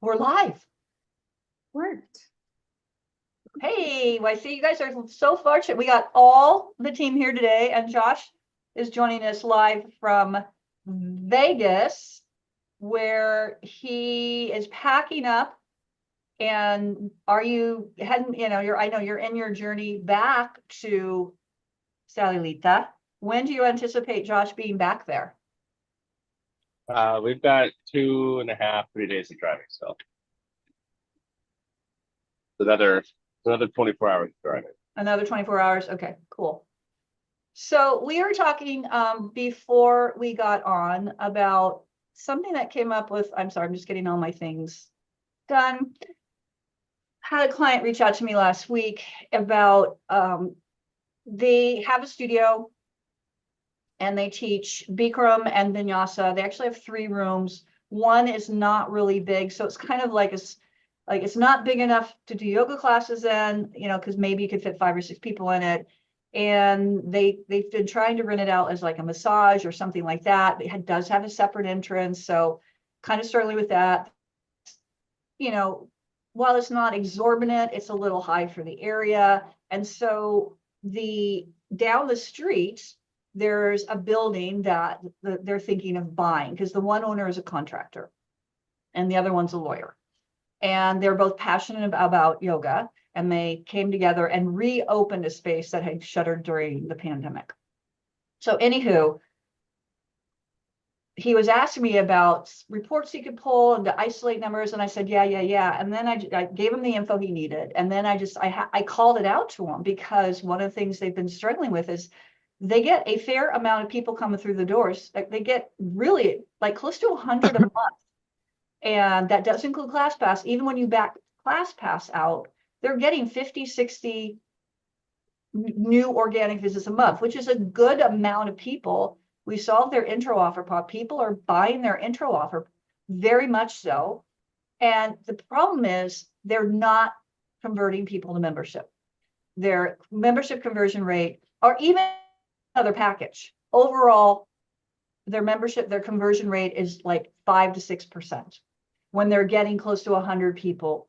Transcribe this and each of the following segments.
We're live. Worked. Hey, well, I see you guys are so fortunate. We got all the team here today, and Josh is joining us live from Vegas, where he is packing up. And are you heading, I know you're in your journey back to Salilita. When do you anticipate Josh being back there? We've got 2.5, 3 days of driving, so another 24 hours of driving. Another 24 hours. Okay, cool. So we were talking before we got on about something that came up with, I'm sorry, I'm just getting all my things done. Had a client reach out to me last week about they have a studio and they teach Bikram and Vinyasa. They actually have 3 rooms. One is not really big, so it's kind of like it's not big enough to do yoga classes in, because maybe you could fit 5 or 6 people in it. And they've been trying to rent it out as like a massage or something like that. It does have a separate entrance, so kind of struggling with that. While it's not exorbitant, it's a little high for the area. And so down the street, there's a building that they're thinking of buying, because the one owner is a contractor and the other one's a lawyer. And they're both passionate about yoga, and they came together and reopened a space that had shuttered during the pandemic. So anywho, he was asking me about reports he could pull and to isolate numbers. And I said, yeah. And then I gave him the info he needed. And then I called it out to him, because one of the things they've been struggling with is they get a fair amount of people coming through the doors. Like they get really like close to 100 a month. And that does include ClassPass. Even when you back ClassPass out, they're getting 50, 60 new organic visits a month, which is a good amount of people. We solved their intro offer problem. People are buying their intro offer, very much so. And the problem is they're not converting people to membership. Their membership conversion rate, or even another package, overall, their conversion rate is like 5 to 6% when they're getting close to 100 people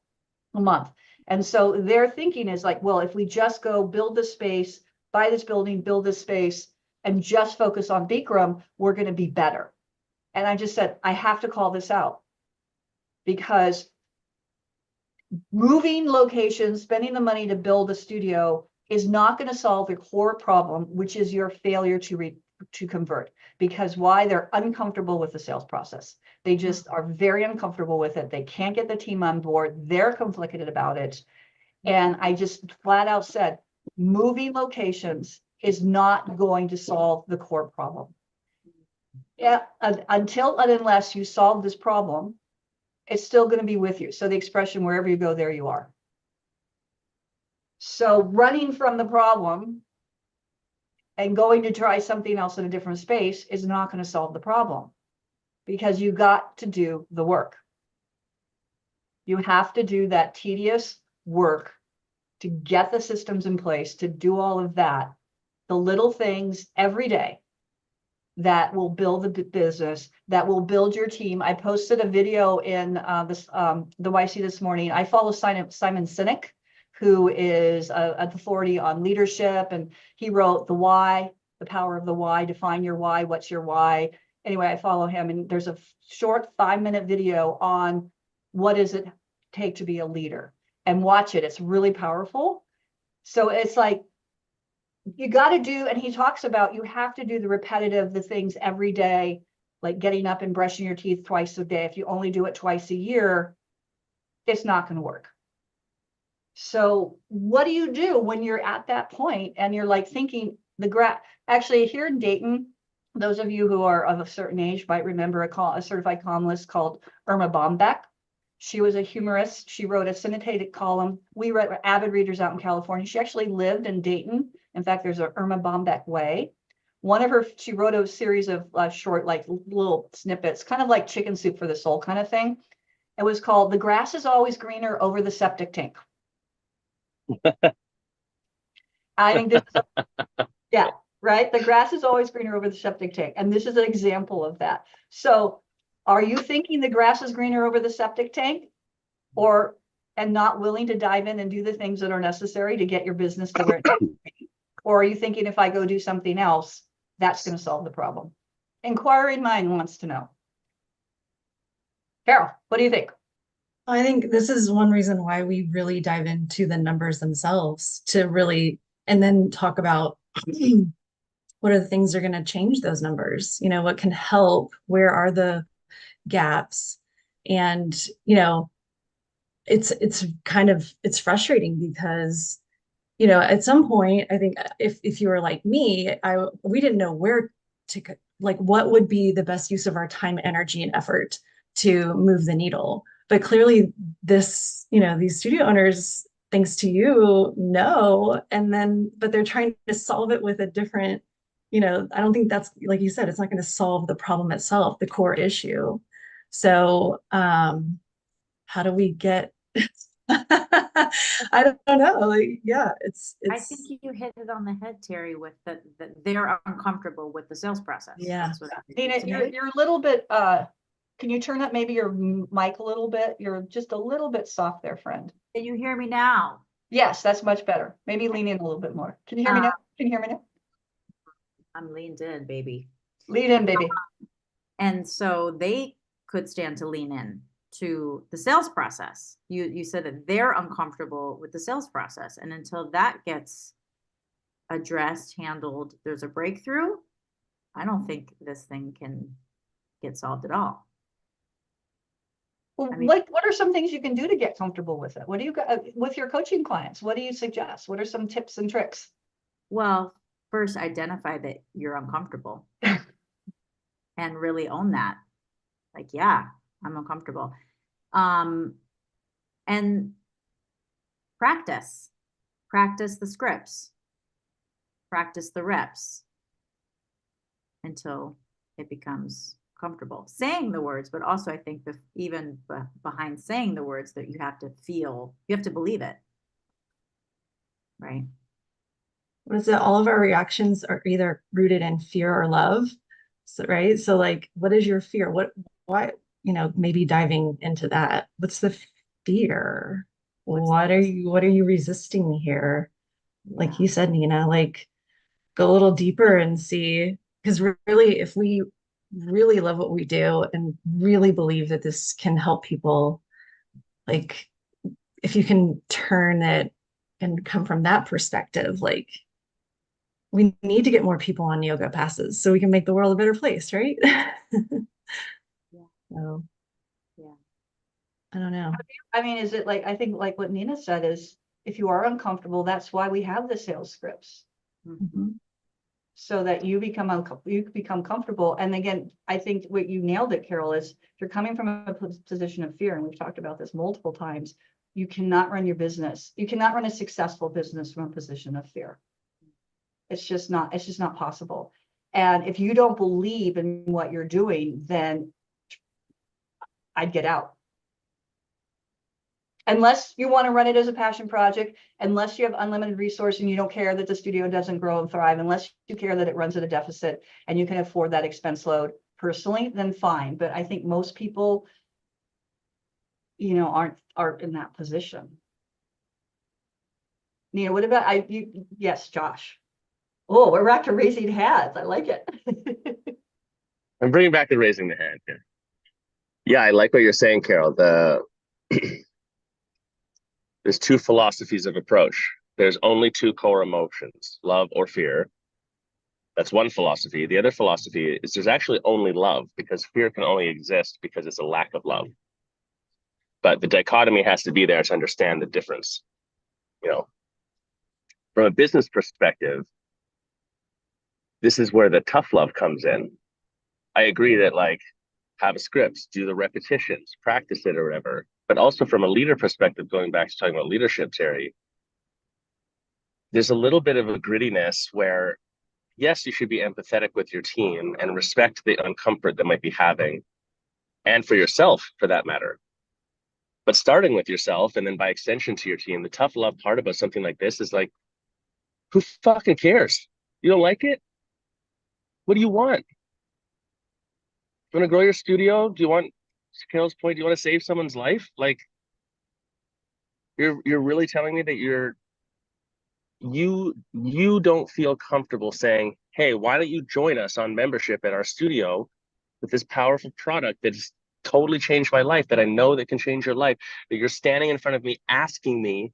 a month. And so their thinking is like, well, if we just go build this space, buy this building, build this space, and just focus on Bikram, we're going to be better. And I just said, I have to call this out, because moving locations, spending the money to build a studio is not going to solve the core problem, which is your failure to convert. Because why? They're uncomfortable with the sales process. They just are very uncomfortable with it. They can't get the team on board. They're conflicted about it. And I just flat out said, moving locations is not going to solve the core problem. Yeah, until and unless you solve this problem, it's still going to be with you. So the expression, wherever you go, there you are. So running from the problem and going to try something else in a different space is not going to solve the problem, because you got to do the work. You have to do that tedious work to get the systems in place, to do all of that, the little things every day that will build the business, that will build your team. I posted a video in the YC this morning. I follow Simon Sinek, who is an authority on leadership, and he wrote The Why, The Power of the Why, Define Your Why, What's Your Why? Anyway, I follow him, and there's a short 5-minute video on what does it take to be a leader, and watch it. It's really powerful. So it's like, you got to do, and he talks about, you have to do the things every day, like getting up and brushing your teeth twice a day. If you only do it twice a year, it's not going to work. So what do you do when you're at that point and you're like thinking actually here in Dayton, those of you who are of a certain age might remember a certified columnist called Irma Bombeck. She was a humorist. She wrote a syndicated column. We were avid readers out in California. She actually lived in Dayton. In fact, there's a Irma Bombeck Way. She wrote a series of short, like little snippets, kind of like Chicken Soup for the Soul kind of thing. It was called The Grass is Always Greener Over the Septic Tank. I think this is yeah, right? The grass is always greener over the septic tank. And this is an example of that. So are you thinking the grass is greener over the septic tank? or and not willing to dive in and do the things that are necessary to get your business to where it needs to be? Or are you thinking if I go do something else, that's going to solve the problem? Inquiring mind wants to know. Carol, what do you think? I think this is one reason why we really dive into the numbers themselves to really, and then talk about what are the things that are going to change those numbers? You know, what can help? Where are the gaps? And, you know, it's kind of, it's frustrating because, you know, at some point, I think if you were like me, we didn't know where to, like, what would be the best use of our time, energy, and effort to move the needle. But clearly this, you know, these studio owners, thanks to you, know, and then, but they're trying to solve it with a different, you know, I don't think that's, like you said, it's not going to solve the problem itself, the core issue. So, how do we get, I don't know. Like, yeah, I think you hit it on the head, Terry, with that they're uncomfortable with the sales process. Yeah. That's what I think Nina, to me. you're a little bit, can you turn up maybe your mic a little bit? You're just a little bit soft there, friend. Can you hear me now? Yes, that's much better. Maybe lean in a little bit more. Can you hear me now? Can you hear me now? I'm leaned in, baby. Lean in, baby. And so they could stand to lean in to the sales process. You said that they're uncomfortable with the sales process. And until that gets addressed, handled, there's a breakthrough, I don't think this thing can get solved at all. Well, I mean- what are some things you can do to get comfortable with it? What do you got with your coaching clients? What do you suggest? What are some tips and tricks? Well, first identify that you're uncomfortable and really own that. Like, yeah, I'm uncomfortable. And practice the scripts, practice the reps until it becomes comfortable saying the words. But also I think that even behind saying the words, that you have to believe it. Right. What is it? All of our reactions are either rooted in fear or love. So, right. So like, what is your fear? Why, you know, maybe diving into that. What's the fear? What are you resisting here? Like you said, Nina, like go a little deeper and see, because really, if we really love what we do and really believe that this can help people, like if you can turn it and come from that perspective, like we need to get more people on yoga passes so we can make the world a better place, right? Yeah. So, Yeah. I don't know. I mean, is it like, I think like what Nina said is, if you are uncomfortable, that's why we have the sales scripts. Mhm. So that you become comfortable. And again, I think what you nailed it, Carol, is if you're coming from a position of fear, and we've talked about this multiple times, you cannot run your business. You cannot run a successful business from a position of fear. It's just not possible. And if you don't believe in what you're doing, then I'd get out. Unless you want to run it as a passion project, unless you have unlimited resource and you don't care that the studio doesn't grow and thrive, unless you care that it runs at a deficit and you can afford that expense load personally, then fine. But I think most people, you know, aren't in that position. Nina, what about yes, Josh. Oh, we're back to raising hands. I like it. I'm bringing back the raising the hand here. Yeah, I like what you're saying, Carol. There's two philosophies of approach. There's only two core emotions, love or fear. That's one philosophy. The other philosophy is there's actually only love, because fear can only exist because it's a lack of love. But the dichotomy has to be there to understand the difference. You know, from a business perspective, this is where the tough love comes in. I agree that like have a script, do the repetitions, practice it or whatever. But also from a leader perspective, going back to talking about leadership, Terry, there's a little bit of a grittiness where, yes, you should be empathetic with your team and respect the uncomfort they might be having, and for yourself, for that matter. But starting with yourself and then by extension to your team, the tough love part about something like this is like, who fucking cares? You don't like it? What do you want? You want to grow your studio? Do you want, to Carol's point, do you want to save someone's life? Like, You're really telling me that you don't feel comfortable saying, hey, why don't you join us on membership at our studio with this powerful product that's totally changed my life, that I know that can change your life, that you're standing in front of me asking me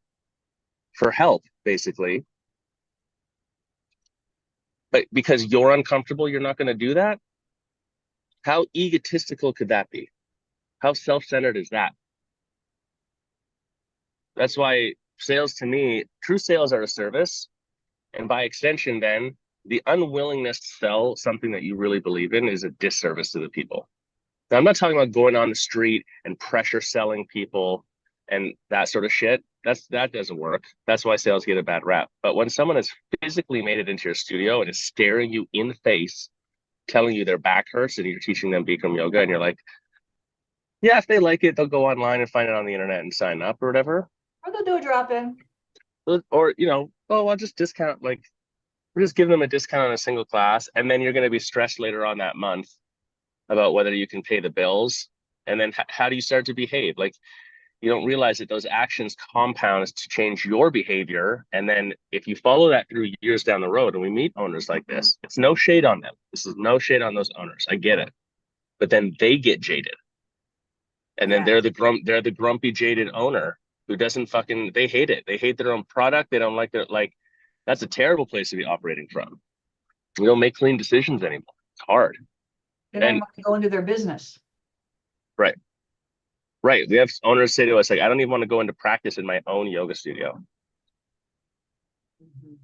for help, basically. But because you're uncomfortable, you're not going to do that? How egotistical could that be? How self-centered is that? That's why sales, to me, true sales are a service. And by extension, then, the unwillingness to sell something that you really believe in is a disservice to the people. Now, I'm not talking about going on the street and pressure selling people and that sort of shit. That doesn't work. That's why sales get a bad rap. But when someone has physically made it into your studio and is staring you in the face, telling you their back hurts, and you're teaching them Bikram yoga, and you're like, yeah, if they like it, they'll go online and find it on the internet and sign up or whatever. Or they'll do a drop-in. Or, oh, I'll just discount, like, we're just giving them a discount on a single class, and then you're going to be stressed later on that month about whether you can pay the bills. And then how do you start to behave? Like, you don't realize that those actions compound to change your behavior. And then if you follow that through years down the road, and we meet owners like this, it's no shade on them. This is no shade on those owners. I get it. But then they get jaded. And then they're the grumpy, jaded owner who doesn't they hate it. They hate their own product. They don't like that's a terrible place to be operating from. You don't make clean decisions anymore. It's hard. They don't want to go into their business. Right. We have owners say to us, like, I don't even want to go into practice in my own yoga studio. Mhm.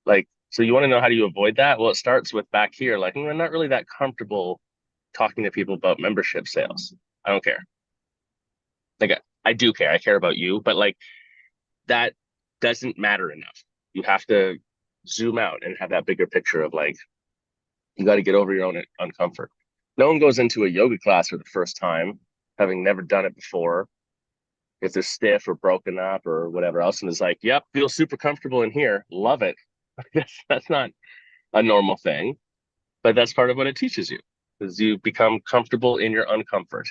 Like, so you want to know how do you avoid that? Well, it starts with back here. Like, I'm not really that comfortable talking to people about membership sales. I don't care. Like, I do care. I care about you, but like, that doesn't matter enough. You have to zoom out and have that bigger picture of like, you got to get over your own uncomfort. No one goes into a yoga class for the first time, having never done it before, if they're stiff or broken up or whatever else, and is like, yep, feel super comfortable in here, love it. That's not a normal thing, but that's part of what it teaches you, is you become comfortable in your uncomfort.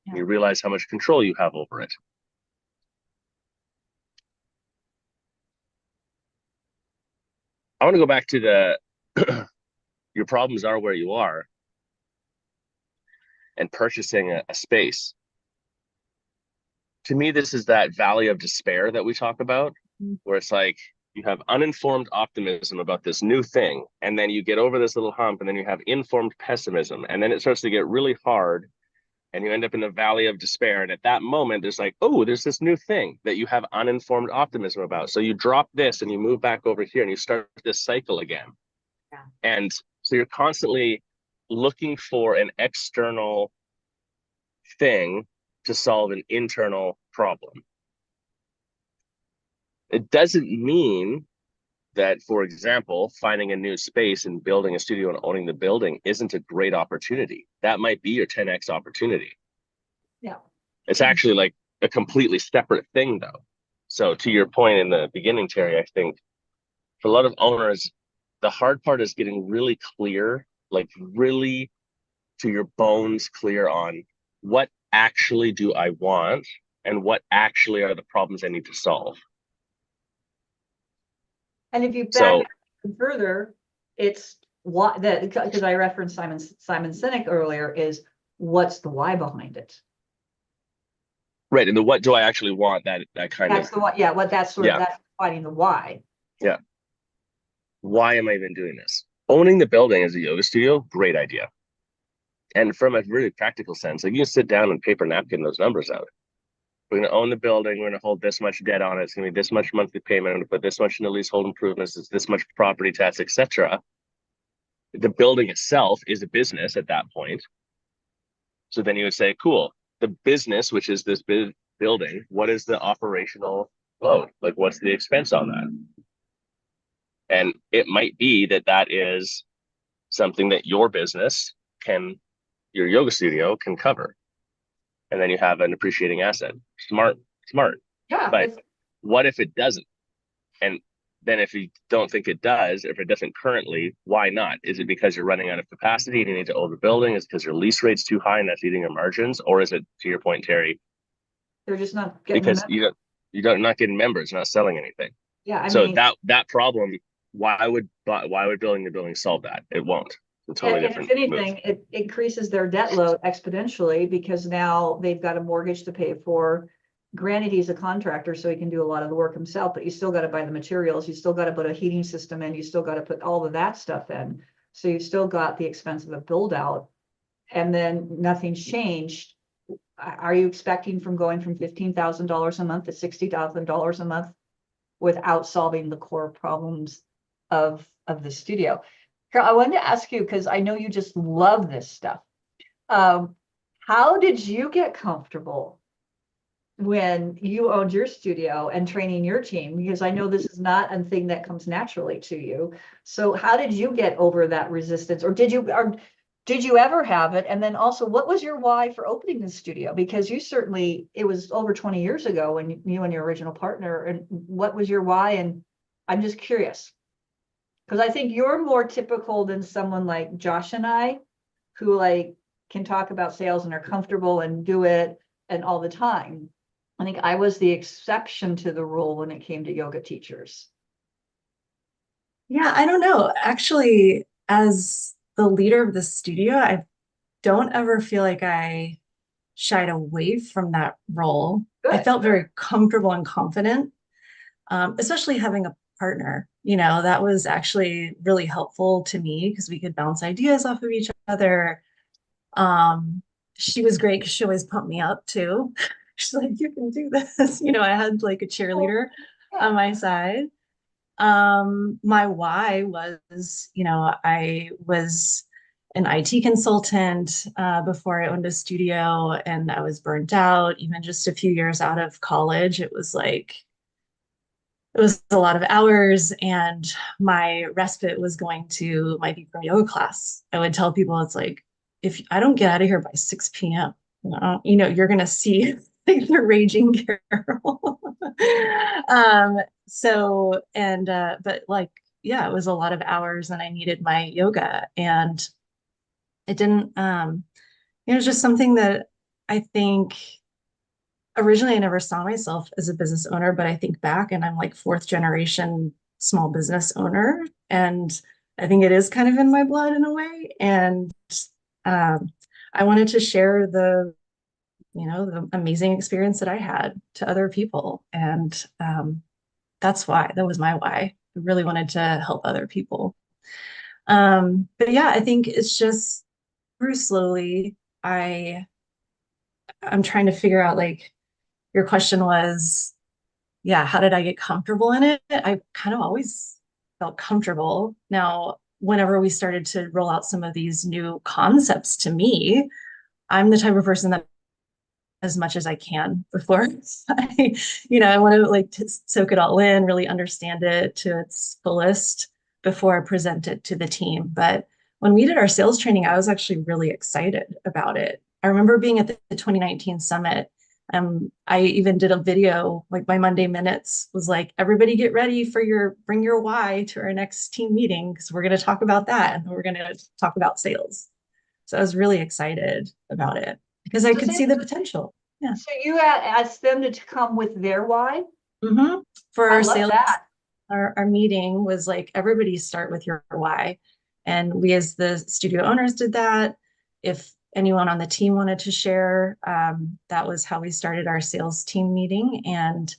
Yeah. You realize how much control you have over it. I want to go back to the your problems are where you are, and purchasing a space. To me, this is that valley of despair that we talk about, where it's like you have uninformed optimism about this new thing, and then you get over this little hump, and then you have informed pessimism, and then it starts to get really hard, and you end up in the valley of despair. And at that moment, there's like, oh, there's this new thing that you have uninformed optimism about. So you drop this and you move back over here, and you start this cycle again. Yeah. And so you're constantly looking for an external thing to solve an internal problem. It doesn't mean that, for example, finding a new space and building a studio and owning the building isn't a great opportunity. That might be your 10x opportunity. Yeah. It's actually like a completely separate thing, though. So to your point in the beginning, Terry, I think for a lot of owners, the hard part is getting really clear, like really to your bones clear on what actually do I want and what actually are the problems I need to solve. And if you back So further, it's what that, because I referenced Simon Sinek earlier, is what's the why behind it? right, and the what do I actually want, that kind That's of the what, yeah, what that's sort of, Yeah. that's finding the why. why am I even doing this? Owning the building as a yoga studio, great idea. And from a really practical sense, like you can sit down and paper napkin those numbers out. We're going to own the building. We're going to hold this much debt on it. It's going to be this much monthly payment. I'm going to put this much in the leasehold improvements. It's this much property tax, etc. The building itself is a business at that point. So then you would say, cool, the business, which is this building, what is the operational load? Like, what's the expense on that? And it might be that is something that your business your yoga studio can cover. And then you have an appreciating asset. Smart. Yeah. But what if it doesn't? And then if you don't think it does, if it doesn't currently, why not? Is it because you're running out of capacity and you need to own the building? Is it because your lease rate's too high and that's eating your margins? Or is it, to your point, Terry, They're just not getting because them. you don't, You're not getting members, you're not selling anything. Yeah, I So mean, that problem, why would building the building solve that? It won't. It's a totally and different if move. anything, it increases their debt load exponentially because now they've got a mortgage to pay for. Granted, he's a contractor, so he can do a lot of the work himself, but you still got to buy the materials. You still got to put a heating system in. You still got to put all of that stuff in. So you've still got the expense of a build out, and then nothing's changed. Are you expecting from going from $15,000 a month to $60,000 a month without solving the core problems of the studio? Carol, I wanted to ask you, because I know you just love this stuff. How did you get comfortable when you owned your studio and training your team? Because I know this is not a thing that comes naturally to you. So how did you get over that resistance, or did you ever have it? And then also, what was your why for opening the studio? Because you certainly, it was over 20 years ago when you and your original partner, and what was your why? And I'm just curious, because I think you're more typical than someone like Josh and I, who like can talk about sales and are comfortable and do it and all the time. I think I was the exception to the rule when it came to yoga teachers. Yeah, I don't know. Actually, as the leader of the studio, I don't ever feel like I shied away from that role. I Good. felt very comfortable and confident, especially having a partner. That was actually really helpful to me because we could bounce ideas off of each other. She was great because she always pumped me up too. She's like, you can do this. I had like a cheerleader on my side. My why was, I was an IT consultant before I owned a studio, and I was burnt out. Even just a few years out of college, it was a lot of hours, and my respite was going to my Bikram yoga class. I would tell people, it's like, if I don't get out of here by 6 p.m., you're gonna see like the raging Carol. But like, yeah, it was a lot of hours, and I needed my yoga, and it didn't. It was just something that I think originally I never saw myself as a business owner, but I think back and I'm like fourth generation small business owner. And I think it is kind of in my blood in a way. And I wanted to share the amazing experience that I had to other people. And that was my why. I really wanted to help other people. But yeah, I think it's just very slowly, I'm trying to figure out, like, your question was, yeah, how did I get comfortable in it? I kind of always felt comfortable. Now, whenever we started to roll out some of these new concepts to me, I'm the type of person that as much as I can before I want to like to soak it all in, really understand it to its fullest before I present it to the team. But when we did our sales training, I was actually really excited about it. I remember being at the 2019 summit. I even did a video, like my Monday minutes was like, everybody get ready for bring your why to our next team meeting, because we're going to talk about that, and we're going to talk about sales. So I was really excited about it because I could see the potential. Yeah. So you asked them to come with their why? Mm-hmm. For I our love sales, that. our meeting was like, everybody start with your why. And we as the studio owners did that. If anyone on the team wanted to share, that was how we started our sales team meeting. And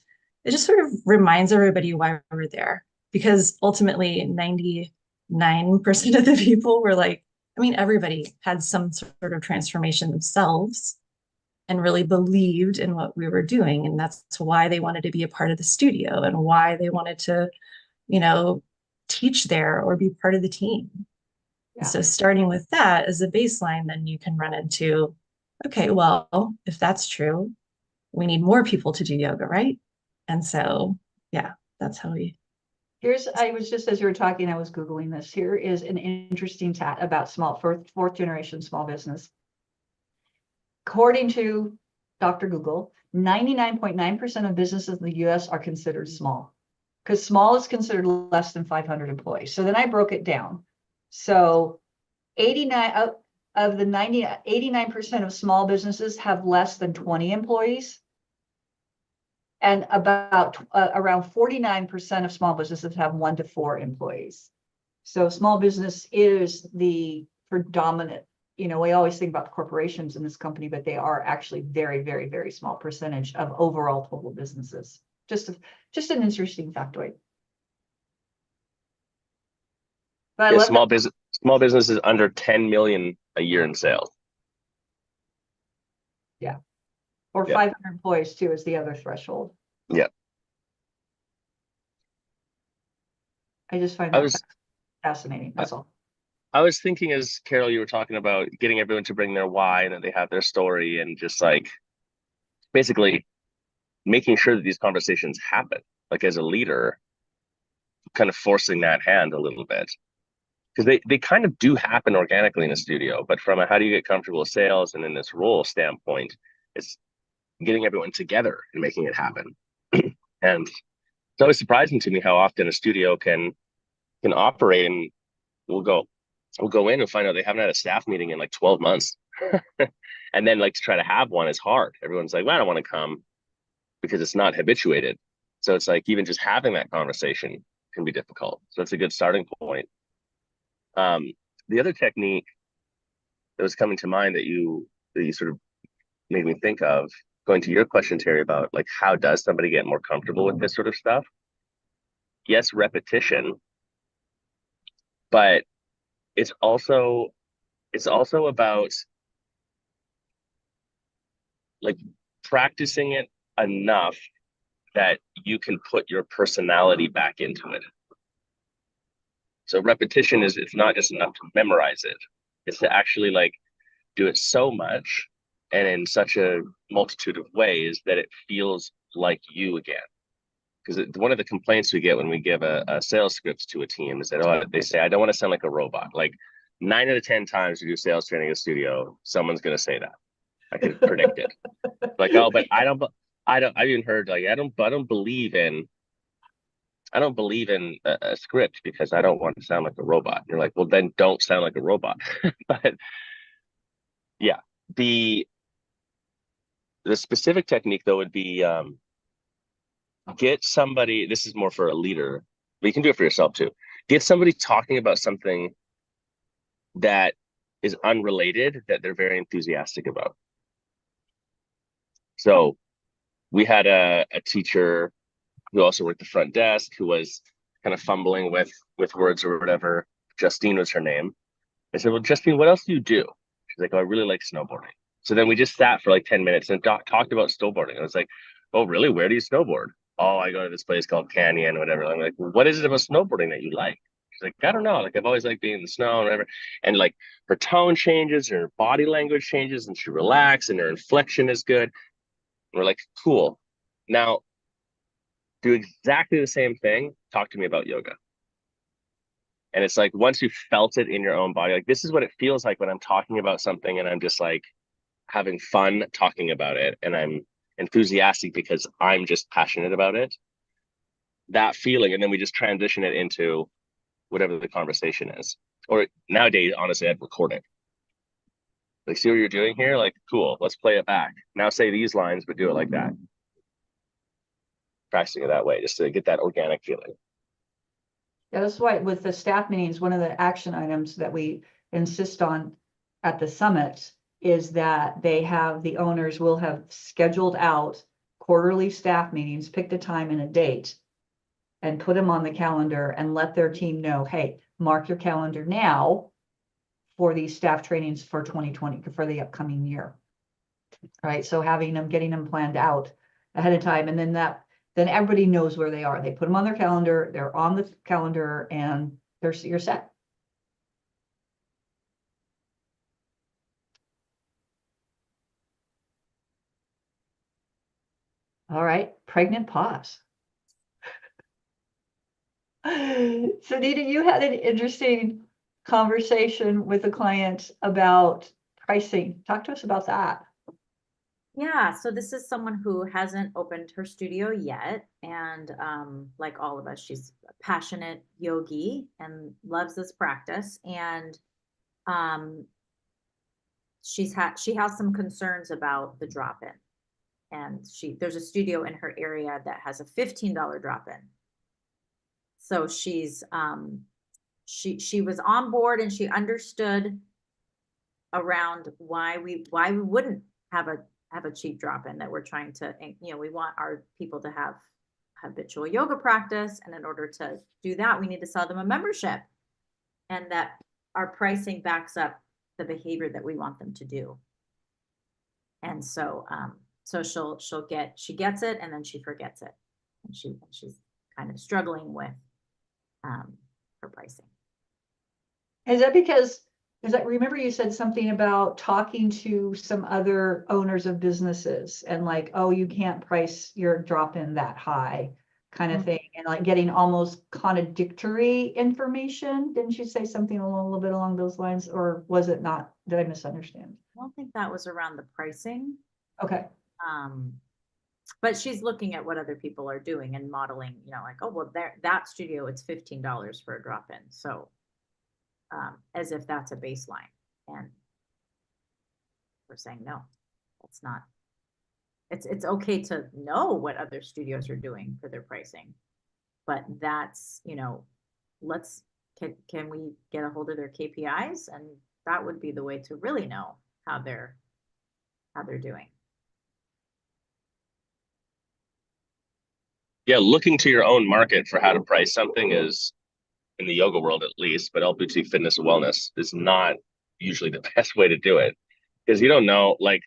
it just sort of reminds everybody why we're there. Because ultimately 99% of the people were like, everybody had some sort of transformation themselves and really believed in what we were doing. And that's why they wanted to be a part of the studio and why they wanted to, teach there or be part of the team. Yeah. So starting with that as a baseline, then you can run into, okay, well, if that's true, we need more people to do yoga, right? And so, yeah, that's how we. I was just, as you were talking, I was Googling this. Here is an interesting stat about fourth generation small business. According to Dr. Google, 99.9% of businesses in the US are considered small, because small is considered less than 500 employees. So then I broke it down. So 89 of the 89% of small businesses have less than 20 employees. And about around 49% of small businesses have 1 to 4 employees. So small business is the predominant, we always think about the corporations in this company, but they are actually very, very, very small percentage of overall total businesses. Just an interesting factoid. But I Yeah, love small business is under 10 million a year in sales. or Yeah. 500 employees too is the other threshold. Yeah. I just find I that was fascinating. That's all. I was thinking, as Carol, you were talking about getting everyone to bring their why and that they have their story, and just like basically making sure that these conversations happen, like as a leader, kind of forcing that hand a little bit. Because they kind of do happen organically in a studio, but from a how do you get comfortable with sales and in this role standpoint, it's getting everyone together and making it happen. And it's always surprising to me how often a studio can operate, and we'll go in and find out they haven't had a staff meeting in like 12 months. And then like to try to have one is hard. Everyone's like, well, I don't want to come because it's not habituated. So it's like even just having that conversation can be difficult. So it's a good starting point. The other technique that was coming to mind that you sort of made me think of, going to your question, Terry, about like how does somebody get more comfortable with this sort of stuff? Yes, repetition, but it's also about like practicing it enough that you can put your personality back into it. So repetition is, it's not just enough to memorize it. It's to actually like do it so much and in such a multitude of ways that it feels like you again. Because one of the complaints we get when we give a sales script to a team is that, they say, I don't want to sound like a robot. Like 9 out of 10 times you do sales training in a studio, someone's going to say that. I can predict it. Like, oh, but I've even heard like, I don't believe in a script because I don't want to sound like a robot. You're like, well, then don't sound like a robot. But yeah, the specific technique though would be get somebody. This is more for a leader, but you can do it for yourself too. Get somebody talking about something that is unrelated that they're very enthusiastic about. So we had a teacher who also worked the front desk who was kind of fumbling with words or whatever. Justine was her name. I said, well, Justine, what else do you do? She's like, oh, I really like snowboarding. So then we just sat for like 10 minutes and talked about snowboarding. I was like, oh, really? Where do you snowboard? Oh, I go to this place called Canyon, whatever. I'm like, well, what is it about snowboarding that you like? She's like, I don't know. Like, I've always liked being in the snow and whatever. And like her tone changes, and her body language changes, and she relaxes, and her inflection is good. And we're like, cool. Now, do exactly the same thing. Talk to me about yoga. And it's like, once you felt it in your own body, like this is what it feels like when I'm talking about something and I'm just like having fun talking about it and I'm enthusiastic because I'm just passionate about it. That feeling, and then we just transition it into whatever the conversation is. Or nowadays, honestly, I'd record it. Like, see what you're doing here? Like, cool, let's play it back. Now say these lines, but do it like that. Practicing it that way, just to get that organic feeling. Yeah, that's why with the staff meetings, one of the action items that we insist on at the summit is that the owners will have scheduled out quarterly staff meetings, picked a time and a date, and put them on the calendar and let their team know, hey, mark your calendar now for these staff trainings for 2020, for the upcoming year. Right, so getting them planned out ahead of time, and then everybody knows where they are. They put them on their calendar, they're on the calendar, and you're set. All right, pregnant pause. So Nita, you had an interesting conversation with a client about pricing. Talk to us about that. Yeah, so this is someone who hasn't opened her studio yet. And like all of us, she's a passionate yogi and loves this practice. And she has some concerns about the drop-in. And there's a studio in her area that has a $15 drop-in. So she's, she was on board and she understood around why we wouldn't have a cheap drop-in, that we're trying to, you know, we want our people to have habitual yoga practice. And in order to do that, we need to sell them a membership, and that our pricing backs up the behavior that we want them to do. And so, so she gets it, and then she forgets it. And she's kind of struggling with, her pricing. Is that because, remember you said something about talking to some other owners of businesses and like, oh, you can't price your drop-in that high kind of thing, and like getting almost contradictory information? Didn't you say something a little bit along those lines, or was it not? Did I misunderstand? I don't think that was around the pricing. Okay. But she's looking at what other people are doing and modeling, you know, like, oh, well, that studio, it's $15 for a drop-in. So, as if that's a baseline. And we're saying, no, that's not. It's okay to know what other studios are doing for their pricing, but that's, you know, can we get a hold of their KPIs? And that would be the way to really know how they're doing. Yeah, looking to your own market for how to price something is, in the yoga world at least, but LPT fitness and wellness is not usually the best way to do it, because you don't know, like,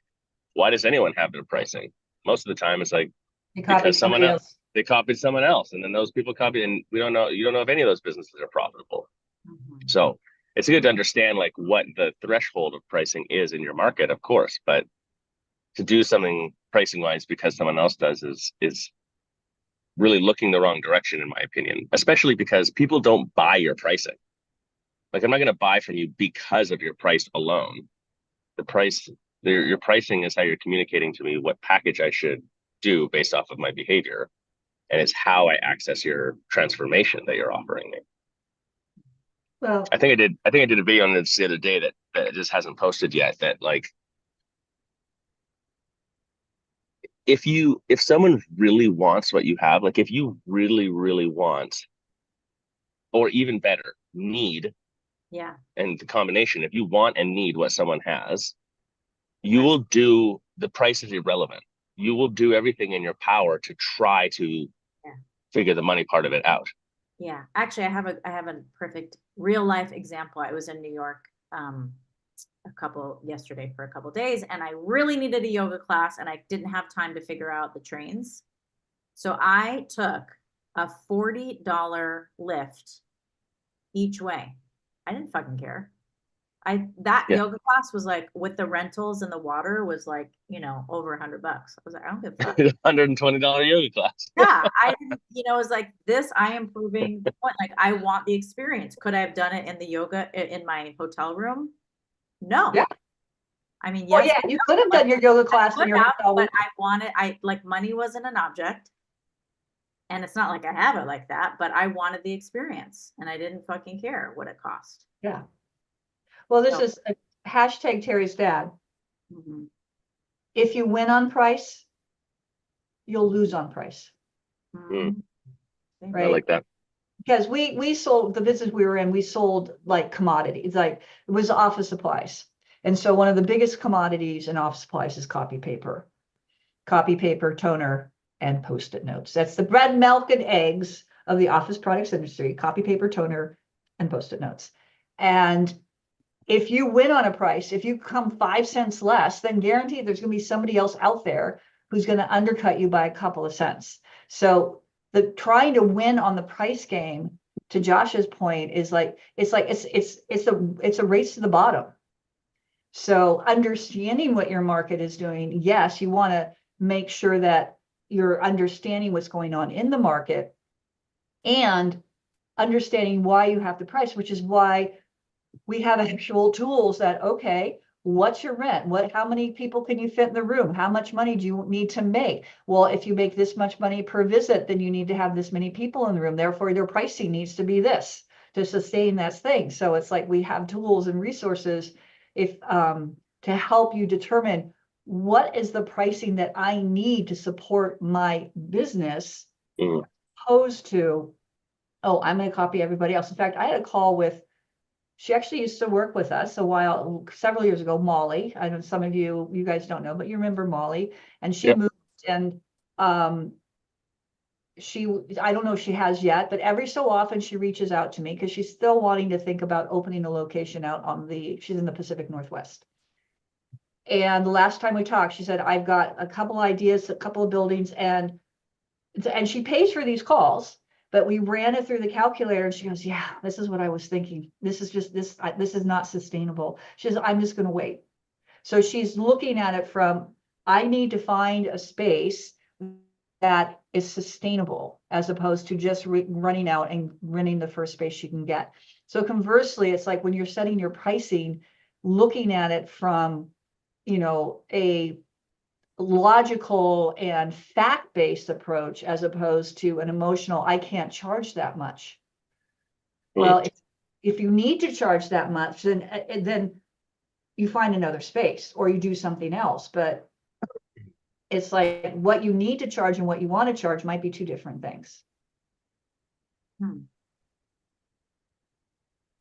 why does anyone have their pricing? Most of the time it's like because someone else, they copied someone else, and then those people copied, and you don't know if any of those businesses are profitable. So it's good to understand like what the threshold of pricing is in your market, of course, but to do something pricing wise because someone else does is really looking the wrong direction, in my opinion, especially because people don't buy your pricing. Like, I'm not going to buy from you because of your price alone. Your pricing is how you're communicating to me what package I should do based off of my behavior. And it's how I access your transformation that you're offering me. Well, I think I did a video on this the other day that it just hasn't posted yet, that like, if someone really wants what you have, like if you really, really want, or even better, need, Yeah. and the combination, if you want and need what someone has, you will do, the price is irrelevant. You will do everything in your power to try to figure the money part of it out. Yeah. Actually, I have a perfect real life example. I was in New York yesterday for a couple days, and I really needed a yoga class, and I didn't have time to figure out the trains. So I took a $40 lift each way. I didn't fucking care. Yoga class was like, with the rentals and the water, was like, you know, over $100. I was like, I don't give a fuck. $120 yoga class. Yeah, I didn't, you know, it was like this. I am proving the point. Like, I want the experience. Could I have done it in the yoga in my hotel room? No. Yeah. I mean, well, yes, yeah, you could have done your yoga class in your hotel room. But like, money wasn't an object. And it's not like I have it like that, but I wanted the experience, and I didn't fucking care what it cost. Yeah. Well, this is a hashtag Terry's dad. If you win on price, you'll lose on price. Right? Right? I like that. Because we sold, the business we were in, we sold like commodities, like it was office supplies. And so one of the biggest commodities in office supplies is copy paper, toner, and Post-it notes. That's the bread, milk, and eggs of the office products industry: copy paper, toner, and Post-it notes. And if you win on a price, if you come 5 cents less, then guaranteed there's going to be somebody else out there who's going to undercut you by a couple of cents. So the trying to win on the price game, to Josh's point, is like it's a race to the bottom. So understanding what your market is doing, yes, you want to make sure that you're understanding what's going on in the market and understanding why you have the price, which is why we have actual tools that, okay, what's your rent? How many people can you fit in the room? How much money do you need to make? Well, if you make this much money per visit, then you need to have this many people in the room. Therefore, your pricing needs to be this to sustain that thing. So it's like we have tools and resources to help you determine what is the pricing that I need to support my business, Mhm. opposed to, oh, I'm going to copy everybody else. In fact, I had a call with, she actually used to work with us several years ago, Molly. I know some of you guys don't know, but you remember Molly, and she Yep. moved, and I don't know if she has yet, but every so often she reaches out to me because she's still wanting to think about opening a location out she's in the Pacific Northwest. And the last time we talked, she said, I've got a couple ideas, a couple of buildings, and she pays for these calls, but we ran it through the calculator, and she goes, yeah, this is what I was thinking. This is just, this is not sustainable. She says, I'm just going to wait. So she's looking at it from, I need to find a space that is sustainable, as opposed to just running out and renting the first space she can get. So conversely, it's like when you're setting your pricing, looking at it from, a logical and fact-based approach, as opposed to an emotional, I can't charge that much. Well, if you need to charge that much, then you find another space or you do something else. But it's like what you need to charge and what you want to charge might be two different things.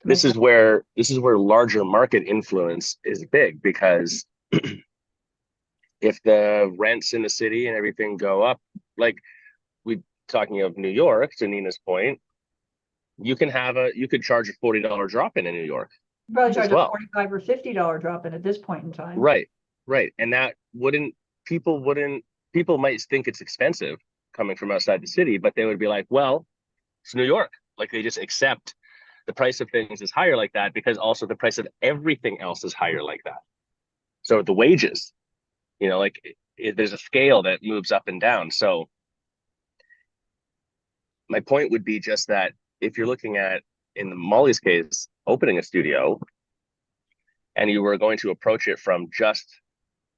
This is where larger market influence is big, because if the rents in the city and everything go up, like we talking of New York, to Nina's point, you could charge a $40 drop in New York. Probably charge as well. a $45 or $50 drop in at this point in time. Right. And that people might think it's expensive coming from outside the city, but they would be like, well, it's New York. Like, they just accept the price of things is higher like that, because also the price of everything else is higher like that. So the wages, there's a scale that moves up and down. So my point would be just that if you're looking at, in Molly's case, opening a studio, and you were going to approach it from just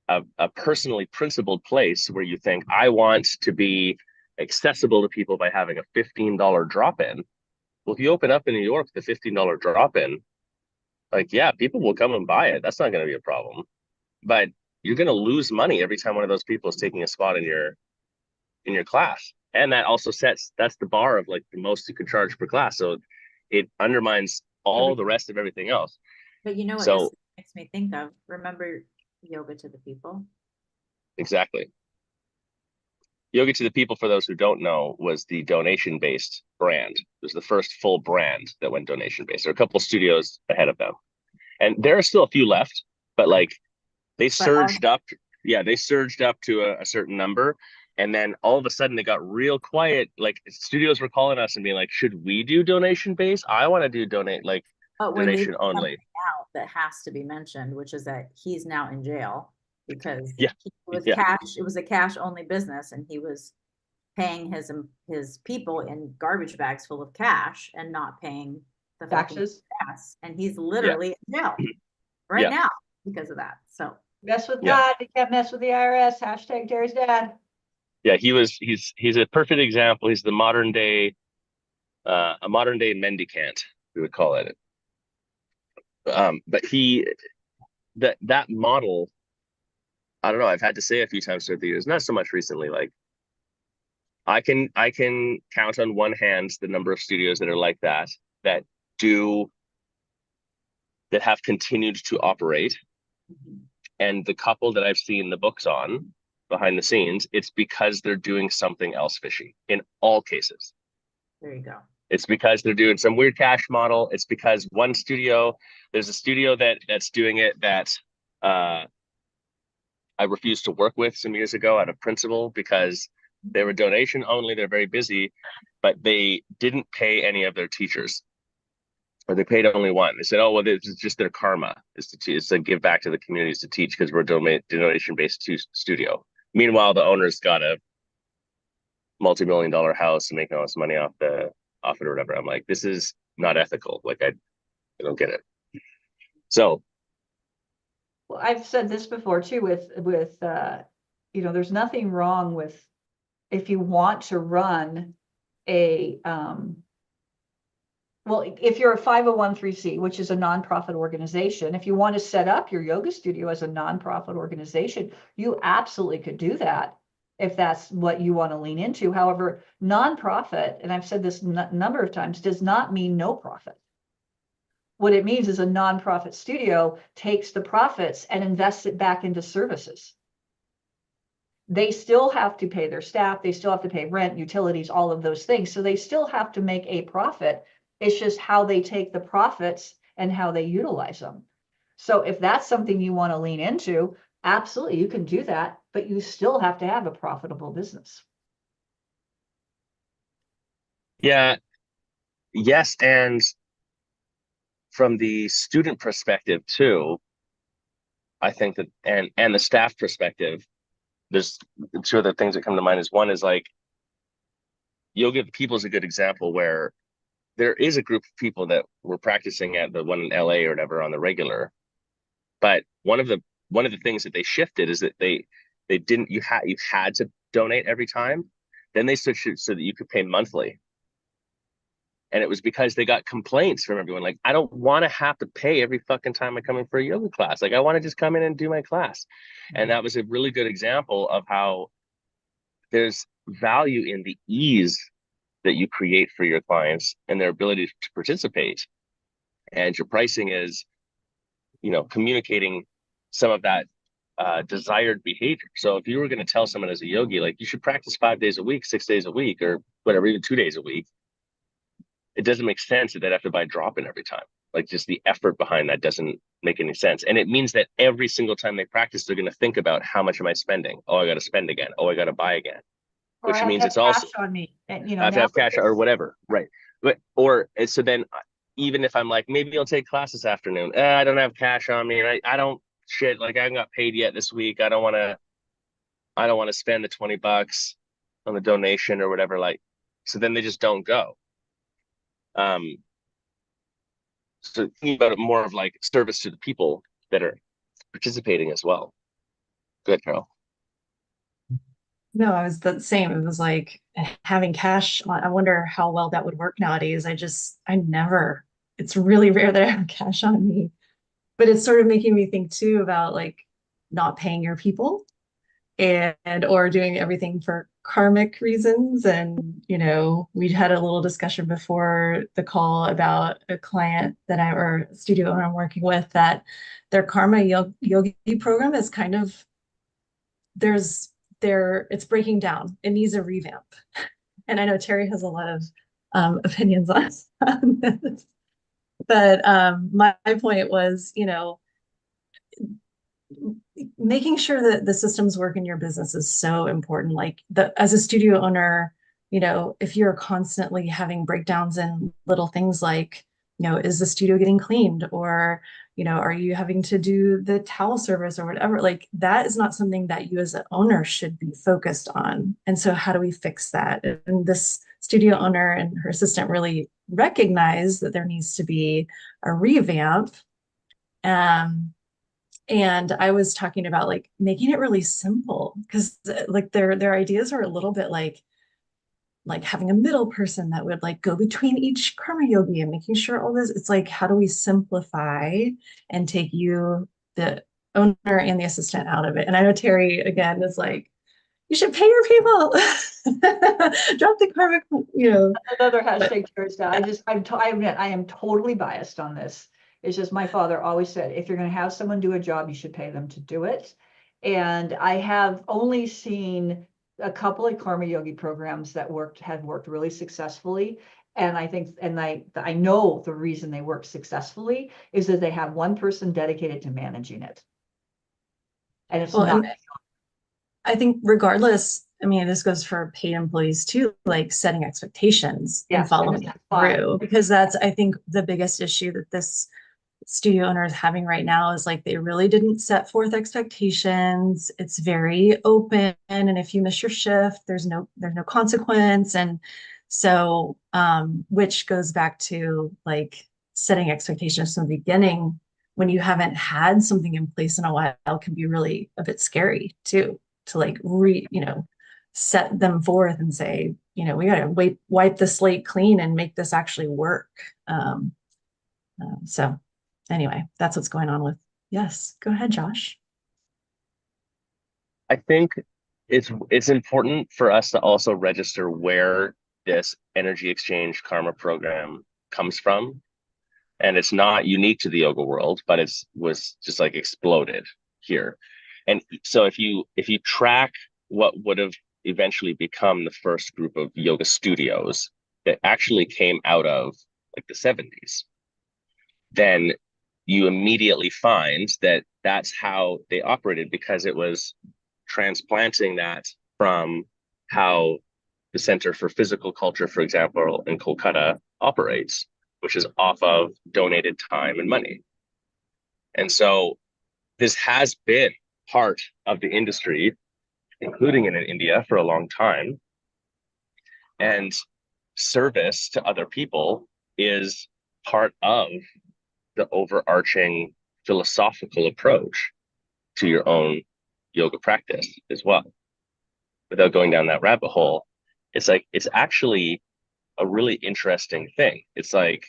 a personally principled place where you think, I want to be accessible to people by having a $15 drop-in. Well, if you open up in New York, the $15 drop-in, like, yeah, people will come and buy it. That's not going to be a problem. But you're going to lose money every time one of those people is taking a spot in your class. And that also that's the bar of like the most you could charge per class. So it undermines all the rest of everything else. But you know what So, this makes me think of? Remember Yoga to the People? exactly. Yoga to the People, for those who don't know, was the donation-based brand. It was the first full brand that went donation-based. There are a couple of studios ahead of them. And there are still a few left, but like they surged up. Yeah, they surged up to a certain number. And then all of a sudden they got real quiet. Like, studios were calling us and being like, should we do donation-based? I want to do donation only. Out that has to be mentioned, which is that he's now in jail because cash. It was a cash only business, and he was paying his people in garbage bags full of cash and not paying the taxes. Gas, and he's literally in jail right now because of that. So mess with God, you can't mess with the IRS. Hashtag Terry's dad. Yeah, he's a perfect example. He's the modern day, a modern day mendicant, we would call it. But that model, I don't know, I've had to say a few times through the years, not so much recently, like I can count on one hand the number of studios that are like that have continued to operate. And the couple that I've seen the books on behind the scenes, it's because they're doing something else fishy in all cases. There you go. It's because they're doing some weird cash model. It's because there's a studio that's doing it that I refused to work with some years ago out of principle, because they were donation only. They're very busy, but they didn't pay any of their teachers, or they paid only one. They said, oh, well, this is just their karma, is to give back to the communities to teach, because we're a donation-based studio. Meanwhile, the owner's got a multi-million-dollar house and making all this money off it or whatever. I'm like, this is not ethical. Like, I don't get it. So, well, I've said this before too, with there's nothing wrong with, if you want to run a Well, if you're a 501(c), which is a nonprofit organization, if you want to set up your yoga studio as a nonprofit organization, you absolutely could do that if that's what you want to lean into. However, nonprofit, and I've said this number of times, does not mean no profit. What it means is a nonprofit studio takes the profits and invests it back into services. They still have to pay their staff, they still have to pay rent, utilities, all of those things. So they still have to make a profit. It's just how they take the profits and how they utilize them. So if that's something you want to lean into, absolutely, you can do that, but you still have to have a profitable business. Yeah, yes, and from the student perspective too, I think that, and the staff perspective, there's two other things that come to mind. Is one is like, yoga people is a good example where there is a group of people that were practicing at the one in LA or whatever on the regular, but one of the things that they shifted is that they didn't, you had to donate every time. Then they switched it so that you could pay monthly. And it was because they got complaints from everyone. Like, I don't want to have to pay every fucking time I come in for a yoga class. Like, I want to just come in and do my class. And that was a really good example of how there's value in the ease that you create for your clients and their ability to participate. And your pricing is, communicating some of that desired behavior. So if you were going to tell someone as a yogi, like, you should practice 5 days a week, 6 days a week, or whatever, even 2 days a week, it doesn't make sense that they'd have to buy drop-in every time. Like, just the effort behind that doesn't make any sense. And it means that every single time they practice, they're going to think about, how much am I spending? Oh, I got to spend again. Oh, I got to buy again. Or Which means it's also cash on me, and I have to have cash or whatever, right? But so then, even if I'm like, maybe I'll take class this afternoon, I don't have cash on me, and I don't shit, like, I haven't got paid yet this week. I don't want to spend the $20 on the donation or whatever. Like, so then they just don't go. So thinking about it more of like service to the people that are participating as well. Good, Carol. No, I was the same. It was like having cash. I wonder how well that would work nowadays. It's really rare that I have cash on me. But it's sort of making me think too about like not paying your people and or doing everything for karmic reasons. And, we'd had a little discussion before the call about a client or studio owner I'm working with, that their karma yogi program is kind of, it's breaking down. It needs a revamp. And I know Terry has a lot of opinions on this. But my point was, making sure that the systems work in your business is so important. Like, as a studio owner, if you're constantly having breakdowns in little things like, is the studio getting cleaned, or, are you having to do the towel service or whatever? Like, that is not something that you as an owner should be focused on. And so how do we fix that? And this studio owner and her assistant really recognize that there needs to be a revamp. And I was talking about like making it really simple, because like their ideas are a little bit like having a middle person that would like go between each karma yogi and making sure all this. It's like, how do we simplify and take you, the owner and the assistant, out of it? And I know Terry again is like, you should pay your people. Drop the karmic, Another hashtag Terry's down. I admit, I am totally biased on this. It's just, my father always said, if you're going to have someone do a job, you should pay them to do it. And I have only seen a couple of karma yogi programs that have worked really successfully. And I think, and I know the reason they work successfully is that they have one person dedicated to managing it. And it's Well, not. I think regardless, I mean, this goes for paid employees too, like setting expectations and following through, because that's, I think, the biggest issue that this studio owner is having right now is like, they really didn't set forth expectations. It's very open. And if you miss your shift, there's no consequence. And so, which goes back to like setting expectations from the beginning when you haven't had something in place in a while can be really a bit scary too, to like set them forth and say, you know, we got to wipe the slate clean and make this actually work. So anyway, that's what's going on with, yes, go ahead, Josh. I think it's important for us to also register where this energy exchange karma program comes from. And it's not unique to the yoga world, but was just like exploded here. And so if you track what would have eventually become the first group of yoga studios that actually came out of like the 70s, then you immediately find that that's how they operated, because it was transplanting that from how the Center for Physical Culture, for example, in Kolkata operates, which is off of donated time and money. And so this has been part of the industry, including in India, for a long time. And service to other people is part of the overarching philosophical approach to your own yoga practice as well. Without going down that rabbit hole, it's like, it's actually a really interesting thing. It's like,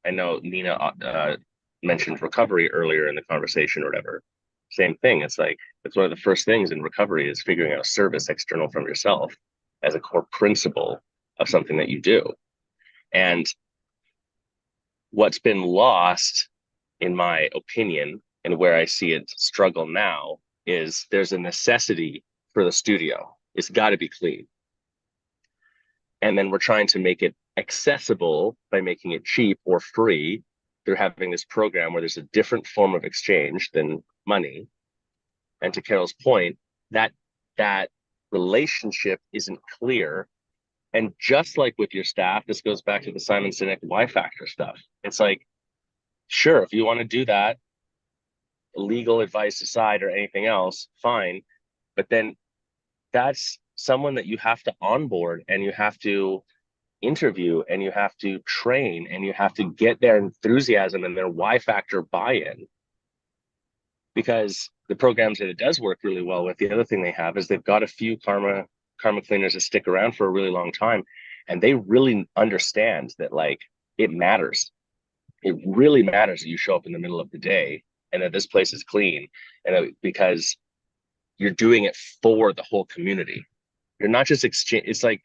I know Nina mentioned recovery earlier in the conversation or whatever. Same thing. It's like, it's one of the first things in recovery is figuring out service external from yourself as a core principle of something that you do. And what's been lost, in my opinion, and where I see it struggle now, is there's a necessity for the studio. It's got to be clean. And then we're trying to make it accessible by making it cheap or free through having this program where there's a different form of exchange than money. And to Carol's point, that relationship isn't clear. And just like with your staff, this goes back to the Simon Sinek Y factor stuff. It's like, sure, if you want to do that, legal advice aside or anything else, fine. But then that's someone that you have to onboard, and you have to interview, and you have to train, and you have to get their enthusiasm and their Y factor buy-in. Because the programs that it does work really well with, the other thing they have is they've got a few karma cleaners that stick around for a really long time, and they really understand that, like, it matters. It really matters that you show up in the middle of the day and that this place is clean, and because you're doing it for the whole community. You're not just it's like,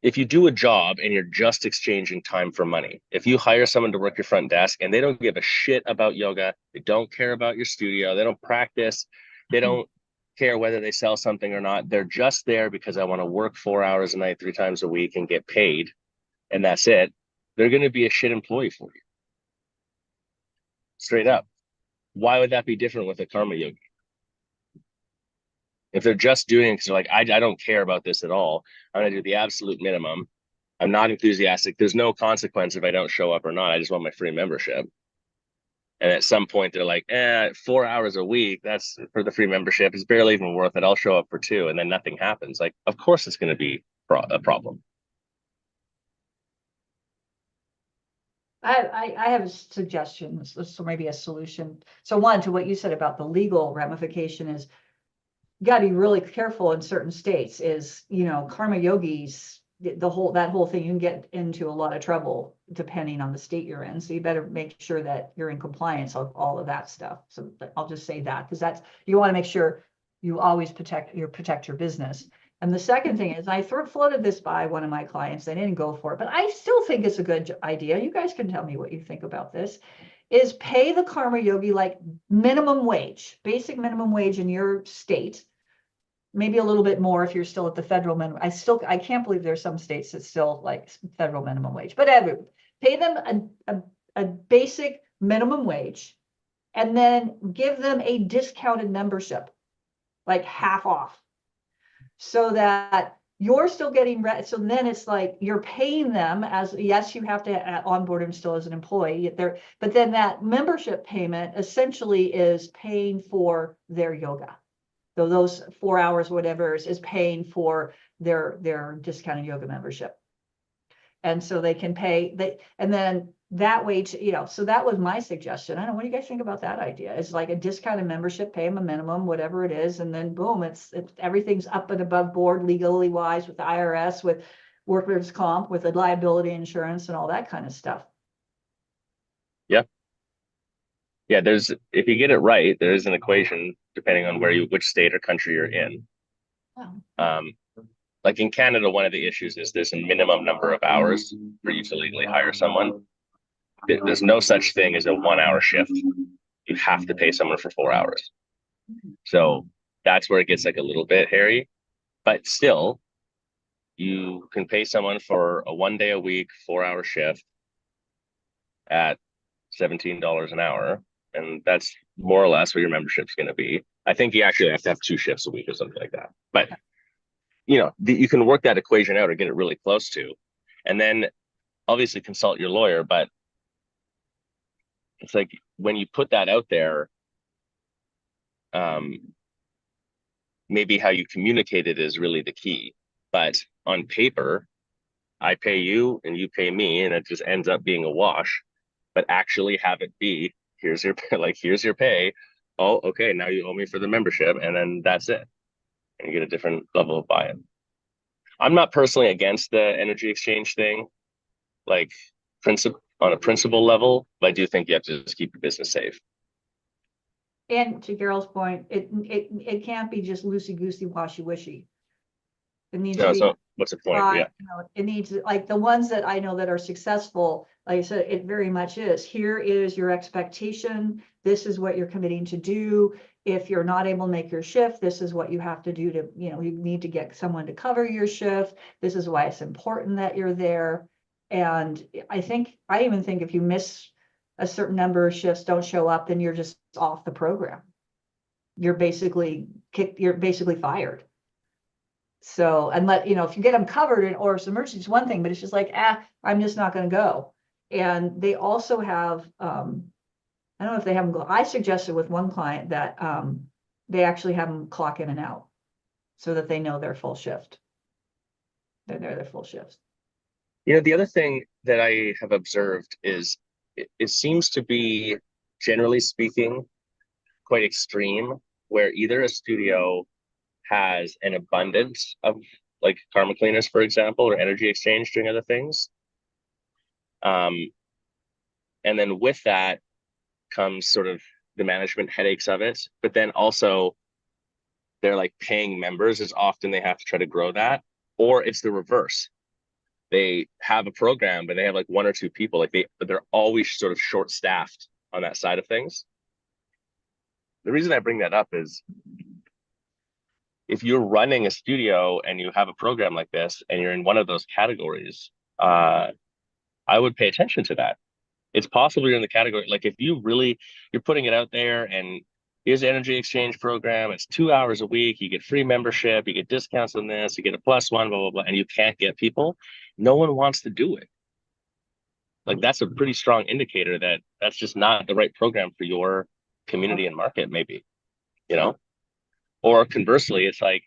if you do a job and you're just exchanging time for money, if you hire someone to work your front desk and they don't give a shit about yoga, they don't care about your studio, they don't practice, they don't care whether they sell something or not, they're just there because I want to work 4 hours a night, 3 times a week and get paid, and that's it, they're going to be a shit employee for you. Straight up. Why would that be different with a karma yogi? If they're just doing it because they're like, I don't care about this at all, I'm going to do the absolute minimum, I'm not enthusiastic, there's no consequence if I don't show up or not, I just want my free membership. And at some point they're like, 4 hours a week, that's for the free membership, it's barely even worth it, I'll show up for 2, and then nothing happens. Like, of course it's going to be a problem. I have a suggestion, so maybe a solution. So one, to what you said about the legal ramification is, you got to be really careful in certain states, is, you know, karma yogis, that whole thing, you can get into a lot of trouble depending on the state you're in. So you better make sure that you're in compliance of all of that stuff. So I'll just say that, because that's, you want to make sure you always protect your business. And the second thing is, I floated this by one of my clients. They didn't go for it, but I still think it's a good idea. You guys can tell me what you think about this. Is pay the karma yogi like minimum wage, basic minimum wage in your state. Maybe a little bit more if you're still at the federal minimum. I can't believe there's some states that still like federal minimum wage, but pay them a basic minimum wage, and then give them a discounted membership, like half off, so that you're still getting, so then it's like you're paying them as, yes, you have to onboard them still as an employee there, but then that membership payment essentially is paying for their yoga. So those 4 hours, whatever, is paying for their discounted yoga membership. And so they can pay, and then that way, you know, so that was my suggestion. I don't know, what do you guys think about that idea? It's like a discounted membership, pay them a minimum, whatever it is, and then boom, it's everything's up and above board legally wise with the IRS, with workers' comp with the liability insurance and all that kind of stuff. Yeah, if you get it right, there is an equation depending on which state or country you're in. Like in Canada, one of the issues is there's a minimum number of hours for you to legally hire someone. There's no such thing as a 1 hour shift. You have to pay someone for 4 hours. So that's where it gets like a little bit hairy, but still you can pay someone for a 1 day a week, 4 hour shift at $17 an hour. And that's more or less what your membership's going to be. I think you actually have to have 2 shifts a week or something like that. But, you can work that equation out or get it really close to. And then obviously consult your lawyer. But it's like when you put that out there, maybe how you communicate it is really the key. But on paper, I pay you and you pay me, and it just ends up being a wash. But actually have it be, here's your pay. Oh, okay, now you owe me for the membership, and then that's it. And you get a different level of buy-in. I'm not personally against the energy exchange thing, like on a principle level, but I do think you have to just keep your business safe. And to Carol's point, it can't be just loosey-goosey, washy-wishy. It needs to be. So what's the point? Yeah. It needs, like the ones that I know that are successful, like I said, it very much is. Here is your expectation. This is what you're committing to do. If you're not able to make your shift, this is what you have to do to, you need to get someone to cover your shift. This is why it's important that you're there. And I even think if you miss a certain number of shifts, don't show up, then you're just off the program. You're basically fired. So, and if you get them covered or it's emergency, it's one thing, but it's just like, I'm just not going to go. And they also have, I don't know if they have them go. I suggested with one client that they actually have them clock in and out so that they know their full shift. They're there their full shifts. The other thing that I have observed is it seems to be, generally speaking, quite extreme, where either a studio has an abundance of like karma cleaners, for example, or energy exchange doing other things. And then with that comes sort of the management headaches of it. But then also they're like paying members as often they have to try to grow that, or it's the reverse. They have a program, but they have like 1 or 2 people, but they're always sort of short staffed on that side of things. The reason I bring that up is if you're running a studio and you have a program like this and you're in one of those categories, I would pay attention to that. It's possible you're in the category, like if you're putting it out there and here's an energy exchange program, it's 2 hours a week, you get free membership, you get discounts on this, you get a +1, blah, blah, blah, and you can't get people, no one wants to do it. Like that's a pretty strong indicator that that's just not the right program for your community and market, maybe, Or conversely, it's like,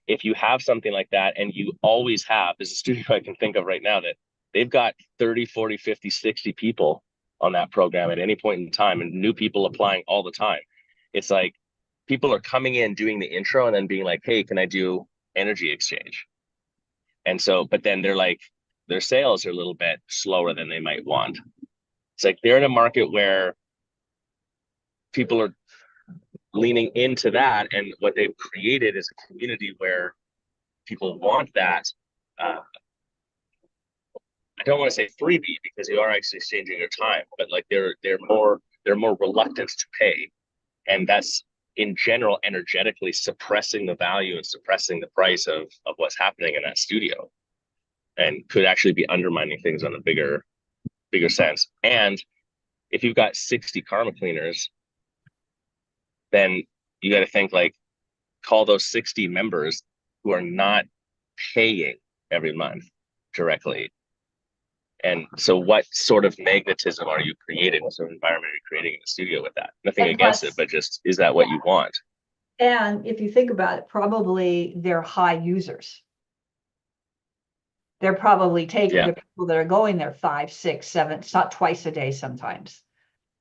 if you have something like that and you always have, there's a studio I can think of right now that they've got 30, 40, 50, 60 people on that program at any point in time and new people applying all the time. It's like people are coming in, doing the intro and then being like, hey, can I do energy exchange? And so, but then they're like, their sales are a little bit slower than they might want. It's like they're in a market where people are leaning into that, and what they've created is a community where people want that. I don't want to say freebie because you are actually exchanging your time, but like they're more reluctant to pay, and that's in general energetically suppressing the value and suppressing the price of what's happening in that studio, and could actually be undermining things on a bigger sense. And if you've got 60 karma cleaners, then you got to think like, call those 60 members who are not paying every month directly. And so what sort of magnetism are you creating? What sort of environment are you creating in the studio with that? Nothing against it, but just, is that what you want? And if you think about it, probably they're high users. They're probably taking the people that are going there 5, 6, 7, it's not twice a day sometimes.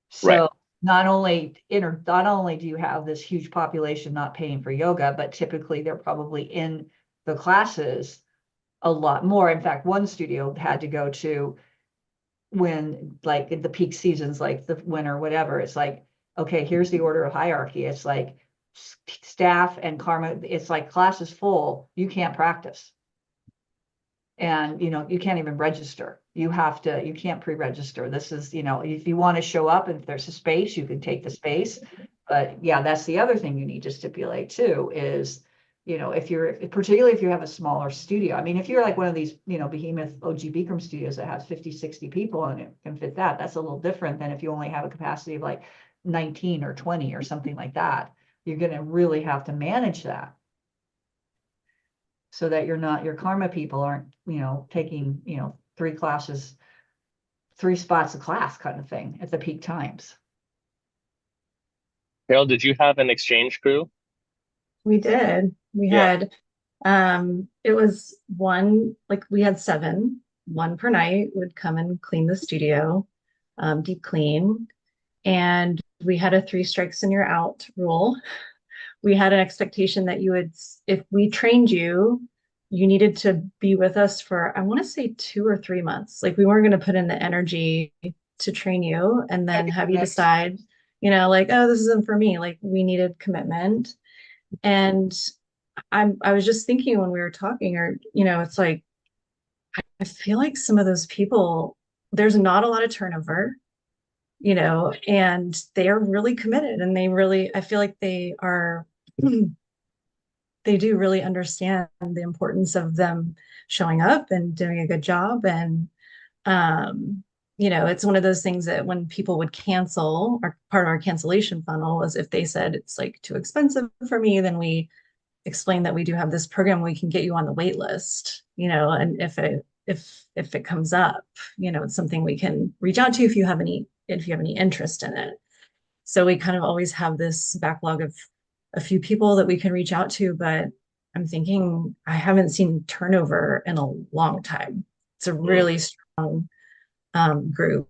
So right. Not only do you have this huge population not paying for yoga, but typically they're probably in the classes a lot more. In fact, one studio had to go to, when like in the peak seasons, like the winter, whatever, it's like, okay, here's the order of hierarchy. It's like staff and karma, it's like class is full, you can't practice. And you can't even register. You can't pre-register. This is, if you want to show up and if there's a space, you can take the space. But yeah, that's the other thing you need to stipulate too, is, particularly if you have a smaller studio. I mean, if you're like one of these, behemoth OG Bikram studios that has 50, 60 people and it can fit that's a little different than if you only have a capacity of like 19 or 20 or something like that. You're going to really have to manage that, so that your karma people aren't, taking, 3 classes, 3 spots a class kind of thing at the peak times. Carol, did you have an exchange crew? We did. We Yeah. had, it was one, like we had 7, one per night would come and clean the studio, deep clean. And we had a 3 strikes and you're out rule. We had an expectation that if we trained you, you needed to be with us for, I want to say 2 or 3 months. Like we weren't going to put in the energy to train you and then have you decide, like, oh, this isn't for me. Like we needed commitment. And I was just thinking when we were talking, or, it's like, I feel like some of those people, there's not a lot of turnover, and they are really committed and I feel like they are, they do really understand the importance of them showing up and doing a good job. And, it's one of those things that when people would cancel, or part of our cancellation funnel was if they said it's like too expensive for me, then we explain that we do have this program, we can get you on the wait list, and if it comes up, it's something we can reach out to if you have any interest in it. So we kind of always have this backlog of a few people that we can reach out to, but I'm thinking I haven't seen turnover in a long time. It's a really strong group.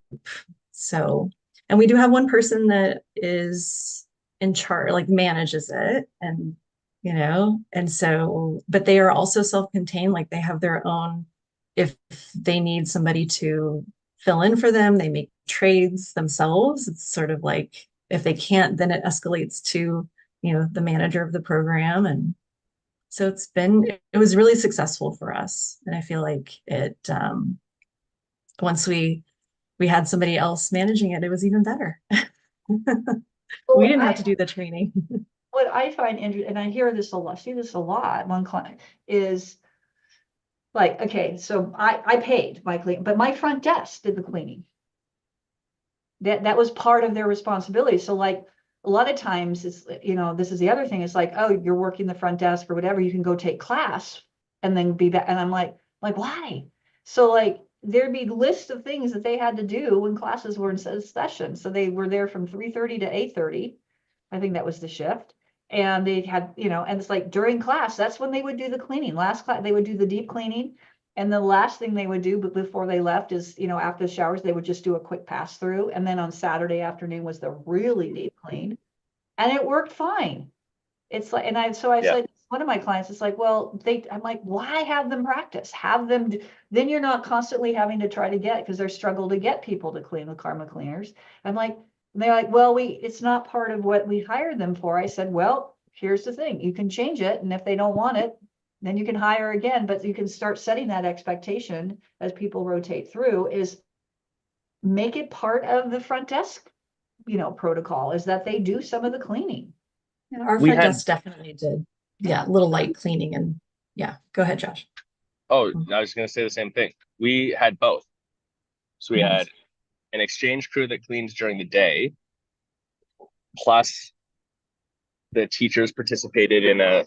So, and we do have one person that is in charge, like manages it, and and so, but they are also self-contained, like they have their own, if they need somebody to fill in for them, they make trades themselves. It's sort of like, if they can't, then it escalates to, the manager of the program. And so it was really successful for us. And I feel like once we had somebody else managing it, it was even better. We didn't have to do the training. What I find interesting, and I hear this a lot, see this a lot, one client is like, okay, so I paid my clean, but my front desk did the cleaning. That was part of their responsibility. So like a lot of times it's, this is the other thing. It's like, oh, you're working the front desk or whatever, you can go take class and then be back. And I'm like, why? So like there'd be lists of things that they had to do when classes were in session. So they were there from 3:30 to 8:30. I think that was the shift. And they had, and it's like during class, that's when they would do the cleaning. Last class, they would do the deep cleaning. And the last thing they would do, but before they left is, after the showers, they would just do a quick pass through. And then on Saturday afternoon was the really deep clean. And it worked fine. It's like, I said, one of my clients is like, well, I'm like, why have them practice? Have them, then you're not constantly having to try to get, because they're struggle to get people to clean the karma cleaners. I'm like, they're like, well, it's not part of what we hired them for. I said, well, here's the thing, you can change it. And if they don't want it, then you can hire again, but you can start setting that expectation as people rotate through, is make it part of the front desk, protocol, is that they do some of the cleaning. Yeah, our front desk definitely did. Yeah, a little light cleaning. And yeah, go ahead, Josh. Oh, I was going to say the same thing. We had both. So we had an exchange crew that cleans during the day, plus the teachers participated in a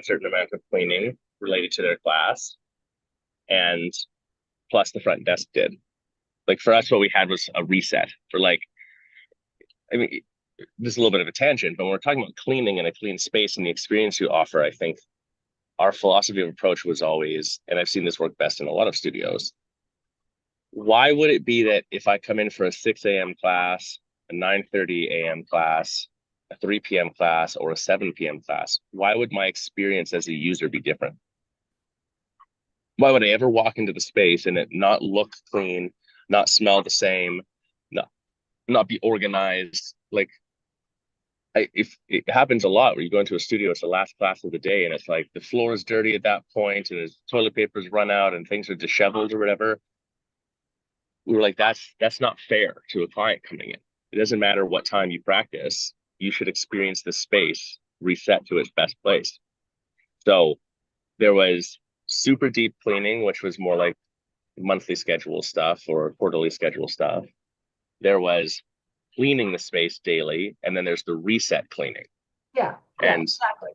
certain amount of cleaning related to their class, and plus the front desk did. Like for us, what we had was a reset for like, I mean, this is a little bit of a tangent, but when we're talking about cleaning and a clean space and the experience you offer, I think our philosophy of approach was always, and I've seen this work best in a lot of studios, why would it be that if I come in for a 6 a.m. class, a 9:30 a.m. class, a 3 p.m. class, or a 7 p.m. class, why would my experience as a user be different? why would I ever walk into the space and it not look clean, not smell the same, not be organized? Like, if it happens a lot where you go into a studio, it's the last class of the day, and it's like the floor is dirty at that point, and his toilet paper's run out, and things are disheveled or whatever. We were like, that's not fair to a client coming in. It doesn't matter what time you practice, you should experience the space reset to its best place. So there was super deep cleaning, which was more like monthly schedule stuff or quarterly schedule stuff. There was cleaning the space daily, and then there's the reset cleaning. Yeah, And exactly.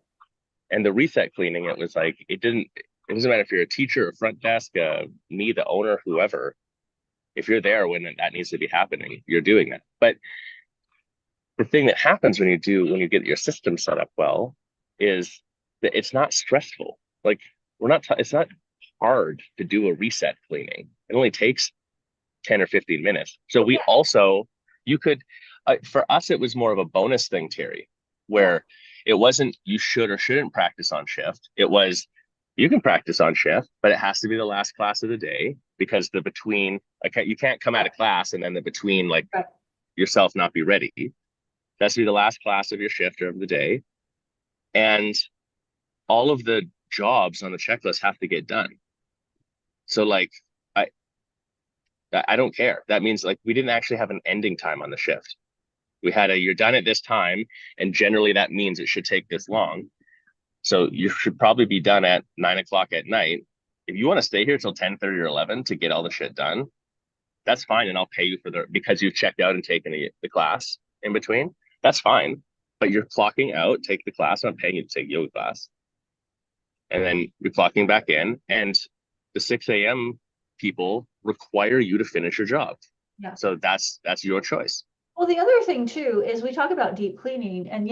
And the reset cleaning, it was like, it doesn't matter if you're a teacher, a front desk, me, the owner, whoever. If you're there when that needs to be happening, you're doing that. But the thing that happens when you get your system set up well is that it's not stressful. Like, it's not hard to do a reset cleaning. It only takes 10 or 15 minutes. So we also, you could, for us, it was more of a bonus thing, Terry, where it wasn't you should or shouldn't practice on shift. It was, you can practice on shift, but it has to be the last class of the day, because the between, like, you can't come out of class and then the between, like, yourself not be ready. It has to be the last class of your shift or of the day. And all of the jobs on the checklist have to get done. So, like, I don't care. That means, like, we didn't actually have an ending time on the shift. We had you're done at this time, and generally that means it should take this long. So you should probably be done at 9 o'clock at night. If you want to stay here till 10:30 or 11 to get all the shit done, that's fine. And I'll pay you because you've checked out and taken the class in between. That's fine. But you're clocking out, take the class. I'm paying you to take yoga class. And then you're clocking back in, and the 6 a.m. people require you to finish your job. Yeah. So that's your choice. Well, the other thing too is we talk about deep cleaning, and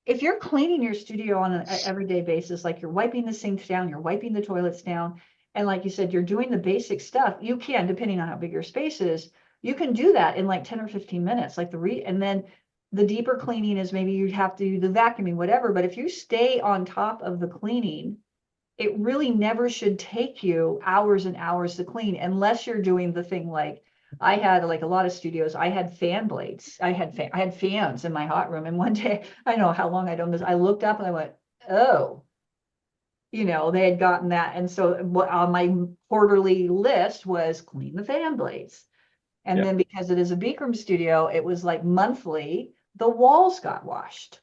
if you're cleaning your studio on an everyday basis, like you're wiping the sinks down, you're wiping the toilets down, and like you said, you're doing the basic stuff, you can, depending on how big your space is, you can do that in like 10 or 15 minutes, like and then the deeper cleaning is maybe you'd have to do the vacuuming, whatever. But if you stay on top of the cleaning, it really never should take you hours and hours to clean, unless you're doing the thing like I had, like a lot of studios, I had fan blades. I had fans in my hot room. And one day, I don't know how long I'd done this, I looked up and I went, oh, they had gotten that. And so on my quarterly list was clean the fan blades. And then because it is a beak room studio, it was like monthly, the walls got washed.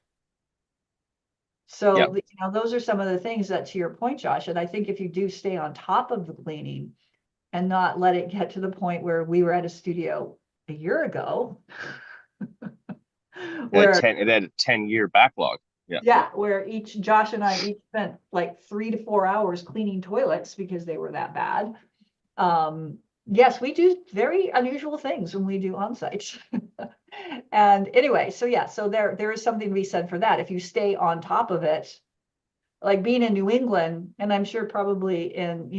So, those are some of the things that, to your point, Josh, and I think if you do stay on top of the cleaning and not let it get to the point where we were at a studio a year ago, where it had a 10-year backlog. Where Josh and I each spent like 3 to 4 hours cleaning toilets because they were that bad. Yes, we do very unusual things when we do on-sites. And anyway, so there is something to be said for that. If you stay on top of it, like being in New England, and I'm sure probably in,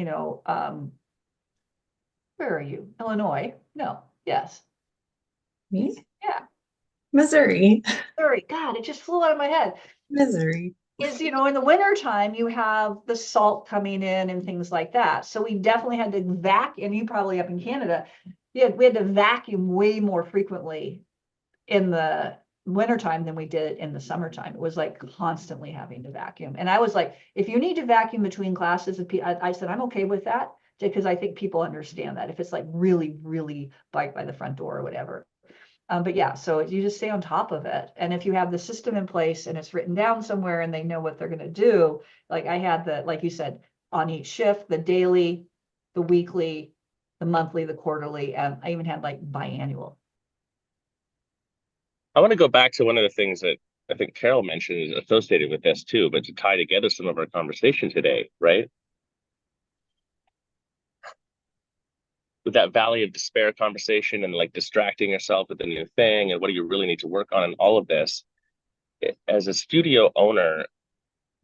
where are you? Illinois? No. Yes. Me? Yeah. Missouri. Missouri. God, it just flew out of my head. Missouri. Is, in the winter time, you have the salt coming in and things like that. So we definitely had to vacuum, and you probably up in Canada, we had to vacuum way more frequently in the wintertime than we did in the summertime. It was like constantly having to vacuum. And I was like, if you need to vacuum between classes, I said, I'm okay with that, because I think people understand that if it's like really, really by the front door or whatever. But so you just stay on top of it. And if you have the system in place and it's written down somewhere and they know what they're going to do, like I had like you said, on each shift, the daily, the weekly, the monthly, the quarterly, and I even had like biannual. I want to go back to one of the things that I think Carol mentioned is associated with this too, but to tie together some of our conversation today, right? With that valley of despair conversation and like distracting yourself with the new thing and what do you really need to work on and all of this. As a studio owner,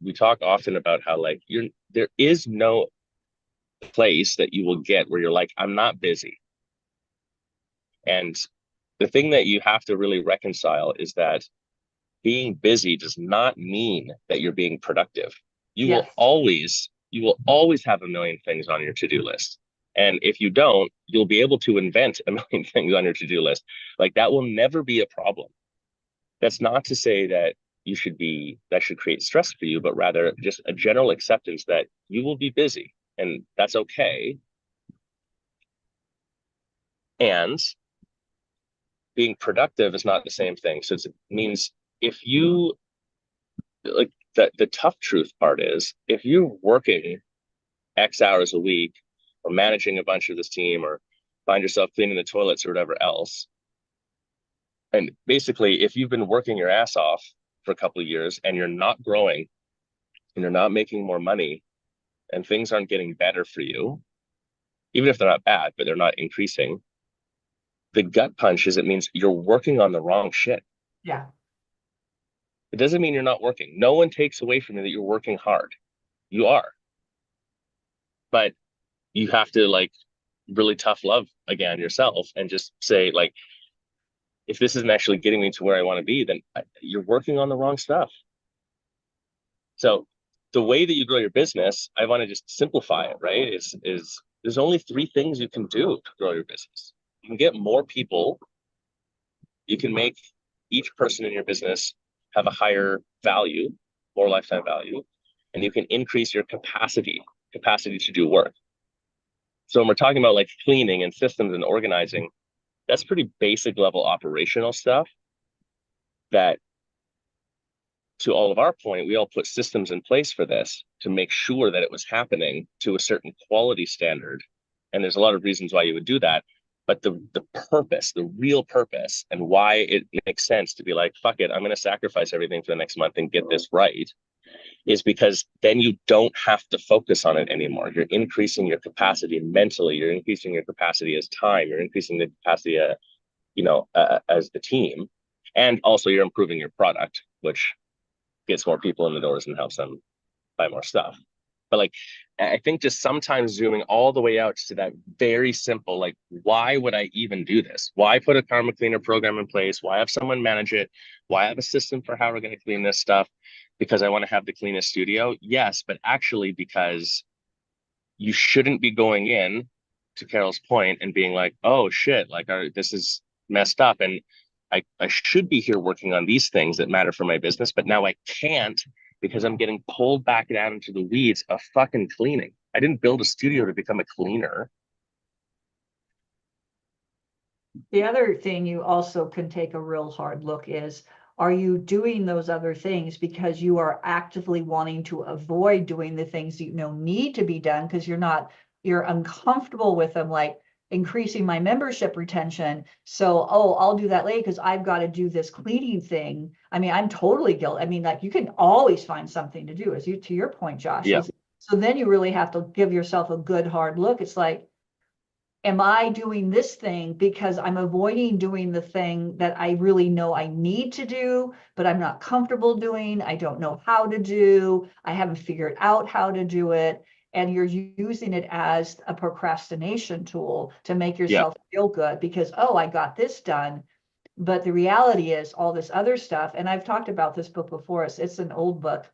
we talk often about how like there is no place that you will get where you're like, I'm not busy. And the thing that you have to really reconcile is that being busy does not mean that you're being productive. You will always you will always have a million things on your to-do list. And if you don't, you'll be able to invent a million things on your to-do list. Like that will never be a problem. That's not to say that that should create stress for you, but rather just a general acceptance that you will be busy and that's okay. And being productive is not the same thing. So it means if you like the tough truth part is if you're working X hours a week or managing a bunch of this team or find yourself cleaning the toilets or whatever else. And basically, if you've been working your ass off for a couple of years and you're not growing and you're not making more money and things aren't getting better for you, even if they're not bad, but they're not increasing, the gut punch is it means you're working on the wrong shit. Yeah. It doesn't mean you're not working. No one takes away from you that you're working hard. You are. But you have to like really tough love again yourself and just say like, if this isn't actually getting me to where I want to be, then you're working on the wrong stuff. So the way that you grow your business, I want to just simplify it, right? Is there's only 3 things you can do to grow your business. You can get more people. You can make each person in your business have a higher value, more lifetime value, and you can increase your capacity to do work. So when we're talking about like cleaning and systems and organizing, that's pretty basic level operational stuff that, to all of our point, we all put systems in place for this to make sure that it was happening to a certain quality standard. And there's a lot of reasons why you would do that. But the purpose, the real purpose, and why it makes sense to be like, fuck it, I'm going to sacrifice everything for the next month and get this right, is because then you don't have to focus on it anymore. You're increasing your capacity mentally. You're increasing your capacity as time. You're increasing the capacity, as the team. And also you're improving your product, which gets more people in the doors and helps them buy more stuff. But like, I think just sometimes zooming all the way out to that very simple, like, why would I even do this? Why put a karma cleaner program in place? Why have someone manage it? Why have a system for how we're going to clean this stuff? Because I want to have the cleanest studio? Yes, but actually because you shouldn't be going in, to Carol's point, and being like, oh shit, like this is messed up. And I should be here working on these things that matter for my business, but now I can't because I'm getting pulled back down into the weeds of fucking cleaning. I didn't build a studio to become a cleaner. The other thing you also can take a real hard look is, are you doing those other things because you are actively wanting to avoid doing the things that you know need to be done because you're uncomfortable with them, like increasing my membership retention. So, I'll do that later because I've got to do this cleaning thing. I mean, I'm totally guilty. I mean, like you can always find something to do, to your point, Josh. Yeah. So then you really have to give yourself a good hard look. It's like, am I doing this thing because I'm avoiding doing the thing that I really know I need to do, but I'm not comfortable doing? I don't know how to do. I haven't figured out how to do it. And you're using it as a procrastination tool to make yourself feel good because, I got this done. But the reality is all this other stuff. And I've talked about this book before. It's an old book.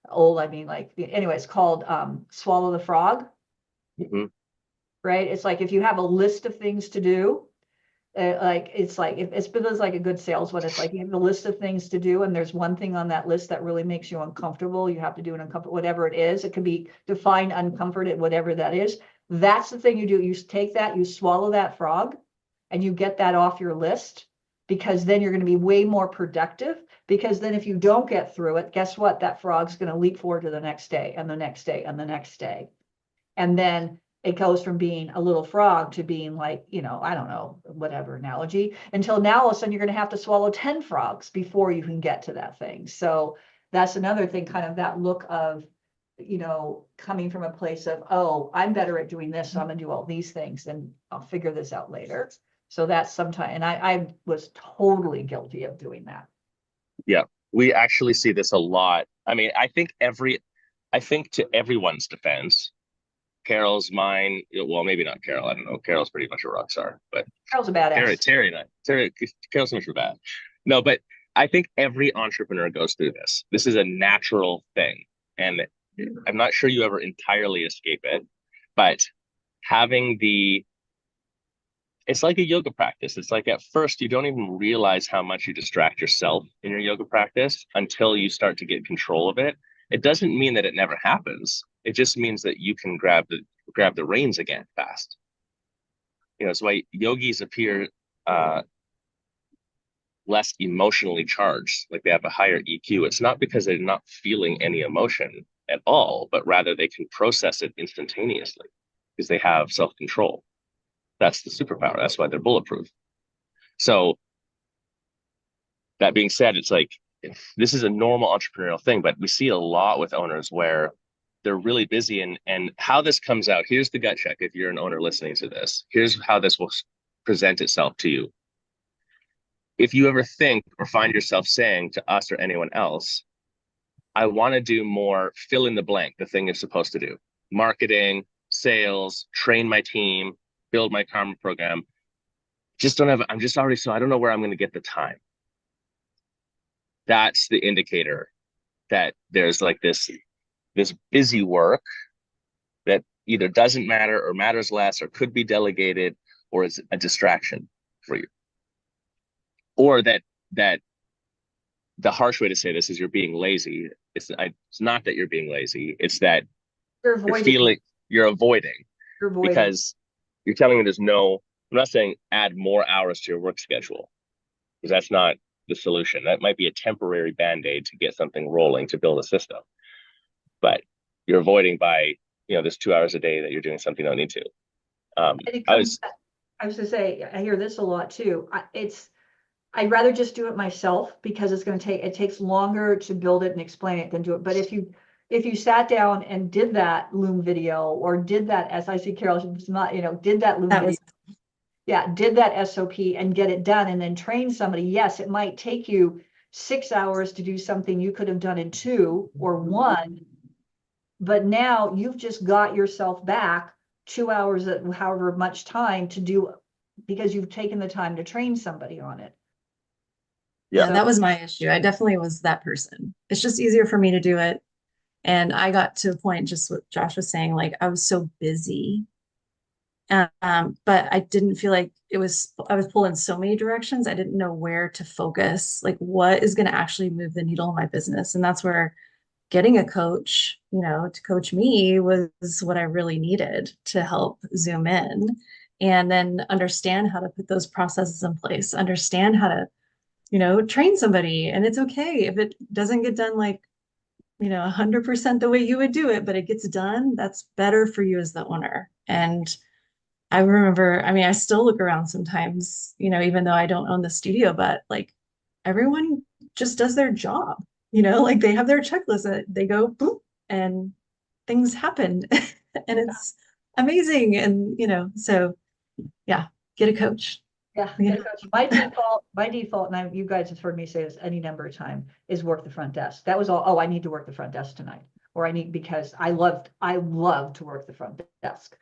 Old, I mean, like, anyway, it's called Swallow the Frog. Mm-hmm. Right? It's like if you have a list of things to do, it's like it's like a good sales one. It's like you have a list of things to do, and there's one thing on that list that really makes you uncomfortable. You have to do an uncomfortable, whatever it is. It could be define uncomfort, whatever that is. That's the thing you do. You take that, you swallow that frog, and you get that off your list, because then you're going to be way more productive. Because then if you don't get through it, guess what? That frog's going to leap forward to the next day and the next day and the next day. And then it goes from being a little frog to being like, I don't know, whatever analogy, until now all of a sudden you're going to have to swallow 10 frogs before you can get to that thing. So that's another thing, kind of that look of, coming from a place of, I'm better at doing this, so I'm going to do all these things and I'll figure this out later. So that's sometimes, and I was totally guilty of doing that. Yeah, we actually see this a lot. I mean, I think to everyone's defense, Carol's, mine, well, maybe not Carol. I don't know. Carol's pretty much a rock star, but Carol's a badass. Carol's much for bad. No, but I think every entrepreneur goes through this. This is a natural thing. And I'm not sure you ever entirely escape it, but having it's like a yoga practice. It's like at first you don't even realize how much you distract yourself in your yoga practice until you start to get control of it. It doesn't mean that it never happens. It just means that you can grab the reins again fast. It's why yogis appear less emotionally charged, like they have a higher EQ. It's not because they're not feeling any emotion at all, but rather they can process it instantaneously because they have self-control. That's the superpower. That's why they're bulletproof. So that being said, it's like this is a normal entrepreneurial thing, but we see a lot with owners where they're really busy, and how this comes out. Here's the gut check. If you're an owner listening to this, here's how this will present itself to you. If you ever think or find yourself saying to us or anyone else, I want to do more, fill in the blank, the thing you're supposed to do, marketing, sales, train my team, build my karma program, I'm just already, so I don't know where I'm going to get the time. That's the indicator that there's like this busy work that either doesn't matter or matters less or could be delegated or is a distraction for you. Or that the harsh way to say this is you're being lazy. It's not that you're being lazy. It's that you're avoiding because you're telling me I'm not saying add more hours to your work schedule, because that's not the solution. That might be a temporary band-aid to get something rolling to build a system. But you're avoiding by, there's 2 hours a day that you're doing something you don't need to. I was going to say, I hear this a lot too. I'd rather just do it myself because it takes longer to build it and explain it than do it. But if you sat down and did that Loom video or did that, as I see Carol, did that Loom video. Yeah, did that SOP and get it done and then train somebody. Yes, it might take you 6 hours to do something you could have done in 2 or 1. But now you've just got yourself back 2 hours at however much time to do, because you've taken the time to train somebody on it. Yeah, that was my issue. I definitely was that person. It's just easier for me to do it. And I got to a point, just what Josh was saying, like I was so busy. But I didn't feel like I was pulled in so many directions. I didn't know where to focus, like what is going to actually move the needle in my business. And that's where getting a coach, to coach me was what I really needed to help zoom in and then understand how to put those processes in place, understand how to, train somebody. And it's okay if it doesn't get done like, 100% the way you would do it, but it gets done. That's better for you as the owner. And I remember, I still look around sometimes, even though I don't own the studio, but like everyone just does their job, like they have their checklist that they go boop and things happen and it's amazing. And, so yeah, get a coach. Yeah, get a coach. My default, and you guys have heard me say this any number of times, is work the front desk. That was all. Oh, I need to work the front desk tonight, or because I love to work the front desk.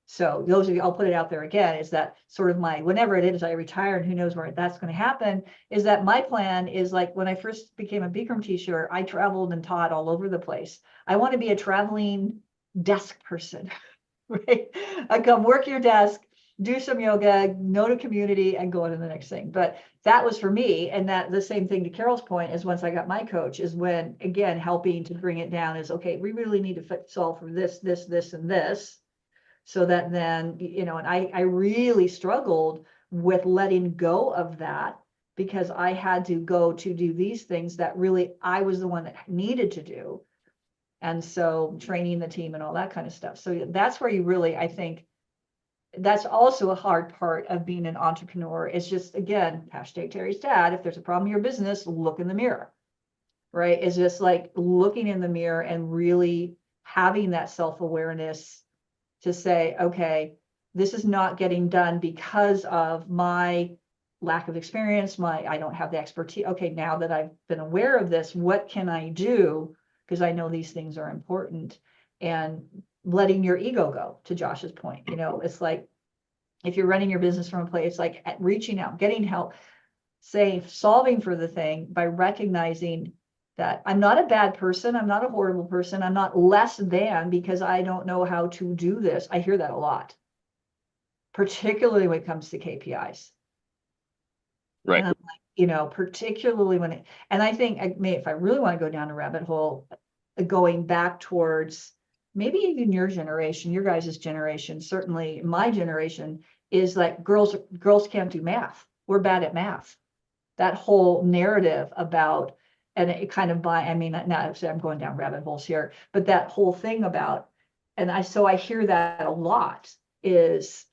So those of you, I'll put it out there again, is that sort of whenever it is I retire, and who knows where that's going to happen, is that my plan is like when I first became a Bikram teacher, I traveled and taught all over the place. I want to be a traveling desk person, right? I come work your desk, do some yoga, know the community, and go on to the next thing. But that was for me. And that the same thing to Carol's point is once I got my coach is when, again, helping to bring it down is, okay, we really need to solve for this, and this. So that then, and I really struggled with letting go of that because I had to go to do these things that really I was the one that needed to do. And so training the team and all that kind of stuff. So that's where you really, I think, that's also a hard part of being an entrepreneur. It's just, again, hashtag Terry's dad. If there's a problem in your business, look in the mirror, right? It's just like looking in the mirror and really having that self-awareness to say, okay, this is not getting done because of my lack of experience. I don't have the expertise. Okay, now that I've been aware of this, what can I do? Because I know these things are important. And letting your ego go, to Josh's point. It's like if you're running your business from a place, like reaching out, getting help, solving for the thing by recognizing that I'm not a bad person. I'm not a horrible person. I'm not less than because I don't know how to do this. I hear that a lot, particularly when it comes to KPIs. Right. And I'm like, you know, particularly when it, and I think if I really want to go down a rabbit hole, going back towards maybe even your generation, your guys' generation, certainly my generation, is like girls can't do math. We're bad at math. That whole narrative about, and it kind of I mean, not I'm going down rabbit holes here, but that whole thing about, so I hear that a lot is,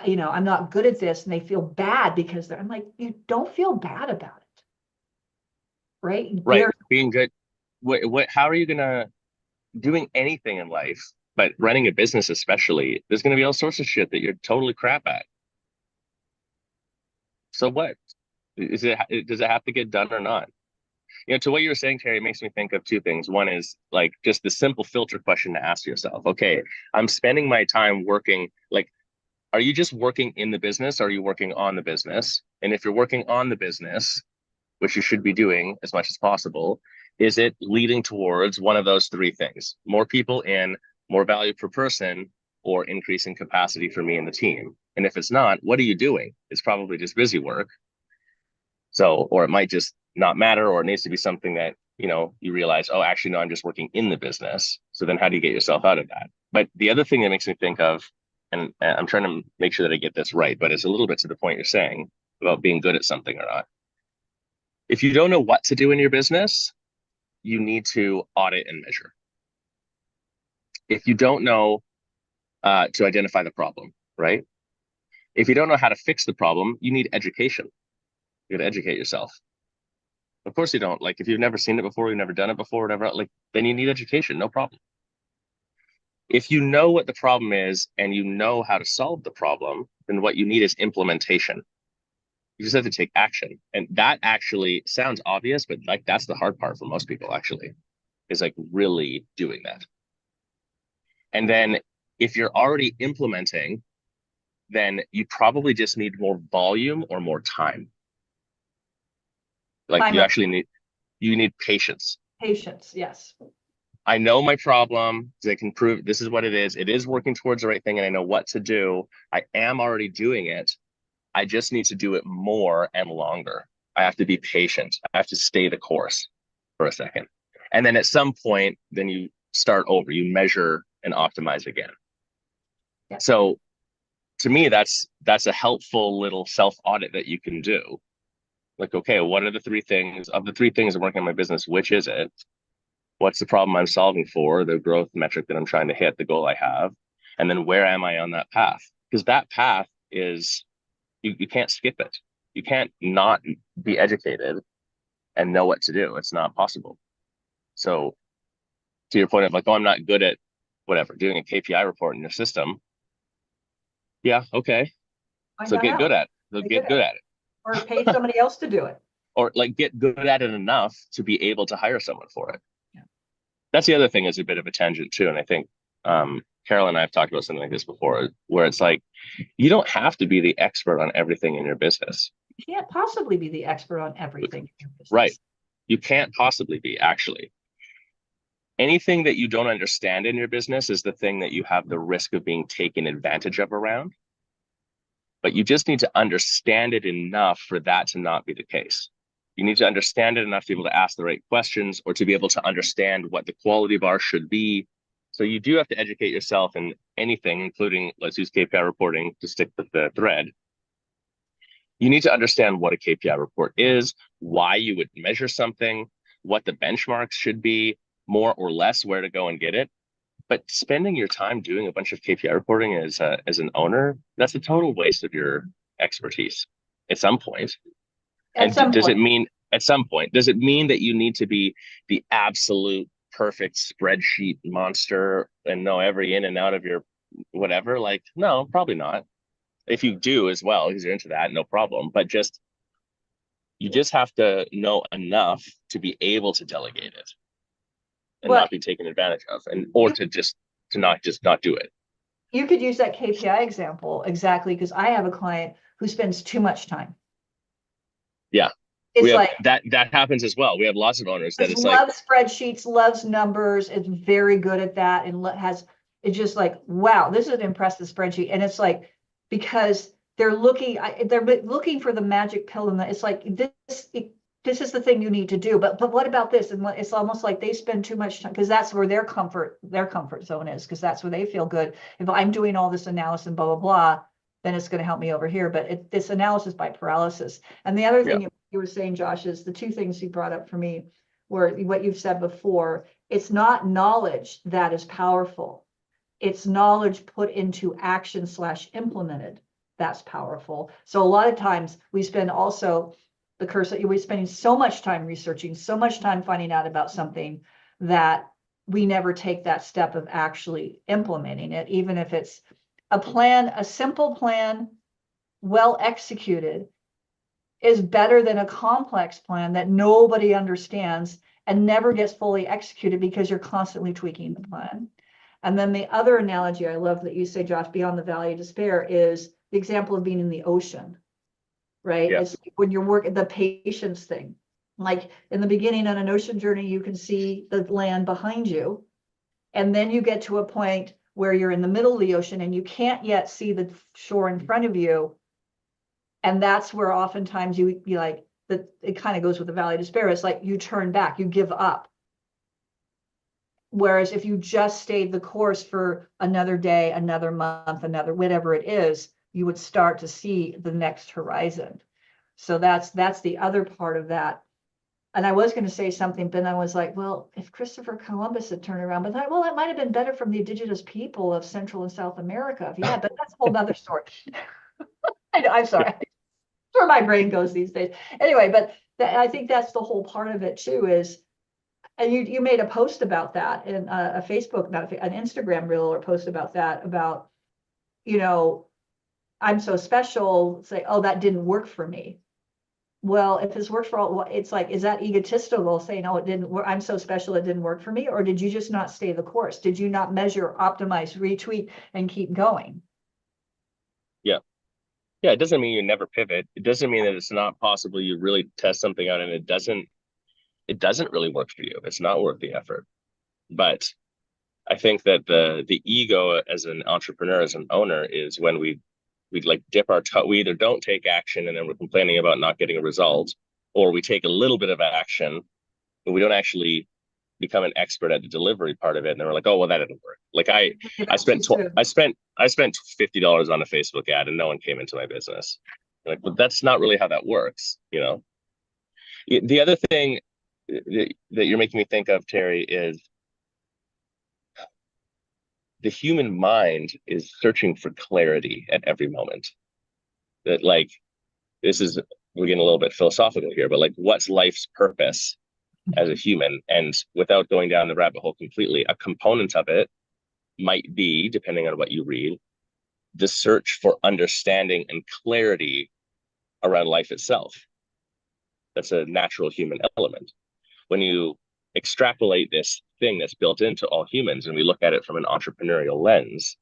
you know, I'm not good at this, and they feel bad because I'm like, you don't feel bad about it, right? Right. Being good. How are you gonna doing anything in life, but running a business especially, there's gonna be all sorts of shit that you're totally crap at. So what? Does it have to get done or not? You know, to what you were saying, Terry, it makes me think of two things. One is like just the simple filter question to ask yourself. Okay, I'm spending my time working, like, are you just working in the business? Or are you working on the business? And if you're working on the business, which you should be doing as much as possible, is it leading towards one of those three things? More people in, more value per person, or increasing capacity for me and the team? And if it's not, what are you doing? It's probably just busy work. So, or it might just not matter, or it needs to be something that, you know, you realize, oh, actually, no, I'm just working in the business. So then how do you get yourself out of that? But the other thing that makes me think of, and I'm trying to make sure that I get this right, but it's a little bit to the point you're saying about being good at something or not. If you don't know what to do in your business, you need to audit and measure. If you don't know to identify the problem, right? If you don't know how to fix the problem, you need education. You got to educate yourself. Of course you don't. Like if you've never seen it before, you've never done it before, whatever, like then you need education, no problem. If you know what the problem is and you know how to solve the problem, then what you need is implementation. You just have to take action. And that actually sounds obvious, but like that's the hard part for most people actually, is like really doing that. And then if you're already implementing, then you probably just need more volume or more time. Like you need patience. Patience, yes. I know my problem. I can prove this is what it is. It is working towards the right thing, and I know what to do. I am already doing it. I just need to do it more and longer. I have to be patient. I have to stay the course for a second. And then at some point, then you start over. You measure and optimize again. Yeah. So to me, that's a helpful little self-audit that you can do. Like, okay, what are the three things of the three things I'm working on my business? Which is it? What's the problem I'm solving for, the growth metric that I'm trying to hit, the goal I have, and then where am I on that path? Because that path is, you can't skip it. You can't not be educated and know what to do. It's not possible. So to your point of like, oh, I'm not good at whatever, doing a KPI report in your system. Yeah, okay. So get good at it. So get good at it. Or pay somebody else to do it. Or like get good at it enough to be able to hire someone for it. Yeah. That's the other thing is a bit of a tangent too. And I think Carol and I have talked about something like this before, where it's like, you don't have to be the expert on everything in your business. You can't possibly be the expert on everything in your business. Right. You can't possibly be, actually. Anything that you don't understand in your business is the thing that you have the risk of being taken advantage of around. But you just need to understand it enough for that to not be the case. You need to understand it enough to be able to ask the right questions or to be able to understand what the quality bar should be. So you do have to educate yourself in anything, including, let's use KPI reporting to stick with the thread. You need to understand what a KPI report is, why you would measure something, what the benchmarks should be, more or less where to go and get it. But spending your time doing a bunch of KPI reporting as an owner, that's a total waste of your expertise at some point. Does it mean at some point, does it mean that you need to be the absolute perfect spreadsheet monster and know every in and out of your whatever? Like, no, probably not. If you do as well, because you're into that, no problem. But you just have to know enough to be able to delegate it and not be taken advantage of, or to not do it. You could use that KPI example exactly, because I have a client who spends too much time. Yeah. It's we have like, that happens as well. We have lots of owners that just it's like, loves spreadsheets, loves numbers, is very good at that, and has, it's just like, wow, this is an impressive spreadsheet. And it's like, because they're looking for the magic pill, and it's like, this is the thing you need to do. But what about this? And it's almost like they spend too much time, because that's where their comfort zone is, because that's where they feel good. If I'm doing all this analysis and blah, blah, blah, then it's going to help me over here. But it's analysis by paralysis. And the other thing you were saying, Josh, is the two things you brought up for me were what you've said before. It's not knowledge that is powerful. It's knowledge put into action / implemented. That's powerful. So a lot of times we spend also the curse that we're spending so much time researching, so much time finding out about something, that we never take that step of actually implementing it, even if it's a plan, a simple plan, well executed, is better than a complex plan that nobody understands and never gets fully executed because you're constantly tweaking the plan. And then the other analogy I love that you say, Josh, beyond the valley of despair, is the example of being in the ocean, right? Yeah. It's when you're working the patience thing. Like in the beginning on an ocean journey, you can see the land behind you. And then you get to a point where you're in the middle of the ocean and you can't yet see the shore in front of you. And that's where oftentimes you like that, it kind of goes with the valley of despair. It's like you turn back, you give up. Whereas if you just stayed the course for another day, another month, another whatever it is, you would start to see the next horizon. So that's the other part of that. And I was going to say something, but I was like, well, if Christopher Columbus had turned around, but I thought, well, it might have been better from the indigenous people of Central and South America. Yeah, but that's a whole other story. I'm sorry. That's where my brain goes these days. Anyway, but I think that's the whole part of it too, is, and you made a post about that in a Facebook, not an Instagram reel or post about that, about, I'm so special, say, oh, that didn't work for me. Well, if it's worked for all, it's like, is that egotistical saying, oh, it didn't work, I'm so special, it didn't work for me? Or did you just not stay the course? Did you not measure, optimize, retweet, and keep going? yeah. Yeah, it doesn't mean you never pivot. It doesn't mean that it's not possible you really test something out and it doesn't really work for you. It's not worth the effort. But I think that the ego as an entrepreneur, as an owner, is when we like dip our toe. We either don't take action and then we're complaining about not getting a result, or we take a little bit of action, but we don't actually become an expert at the delivery part of it. And then we're like, oh, well, that didn't work. Like I spent $50 on a Facebook ad and no one came into my business. Like, but that's not really how that works, The other thing that you're making me think of, Terry, is the human mind is searching for clarity at every moment. That like, we're getting a little bit philosophical here, but like, what's life's purpose as a human? And without going down the rabbit hole completely, a component of it might be, depending on what you read, the search for understanding and clarity around life itself. That's a natural human element. When you extrapolate this thing that's built into all humans and we look at it from an entrepreneurial lens,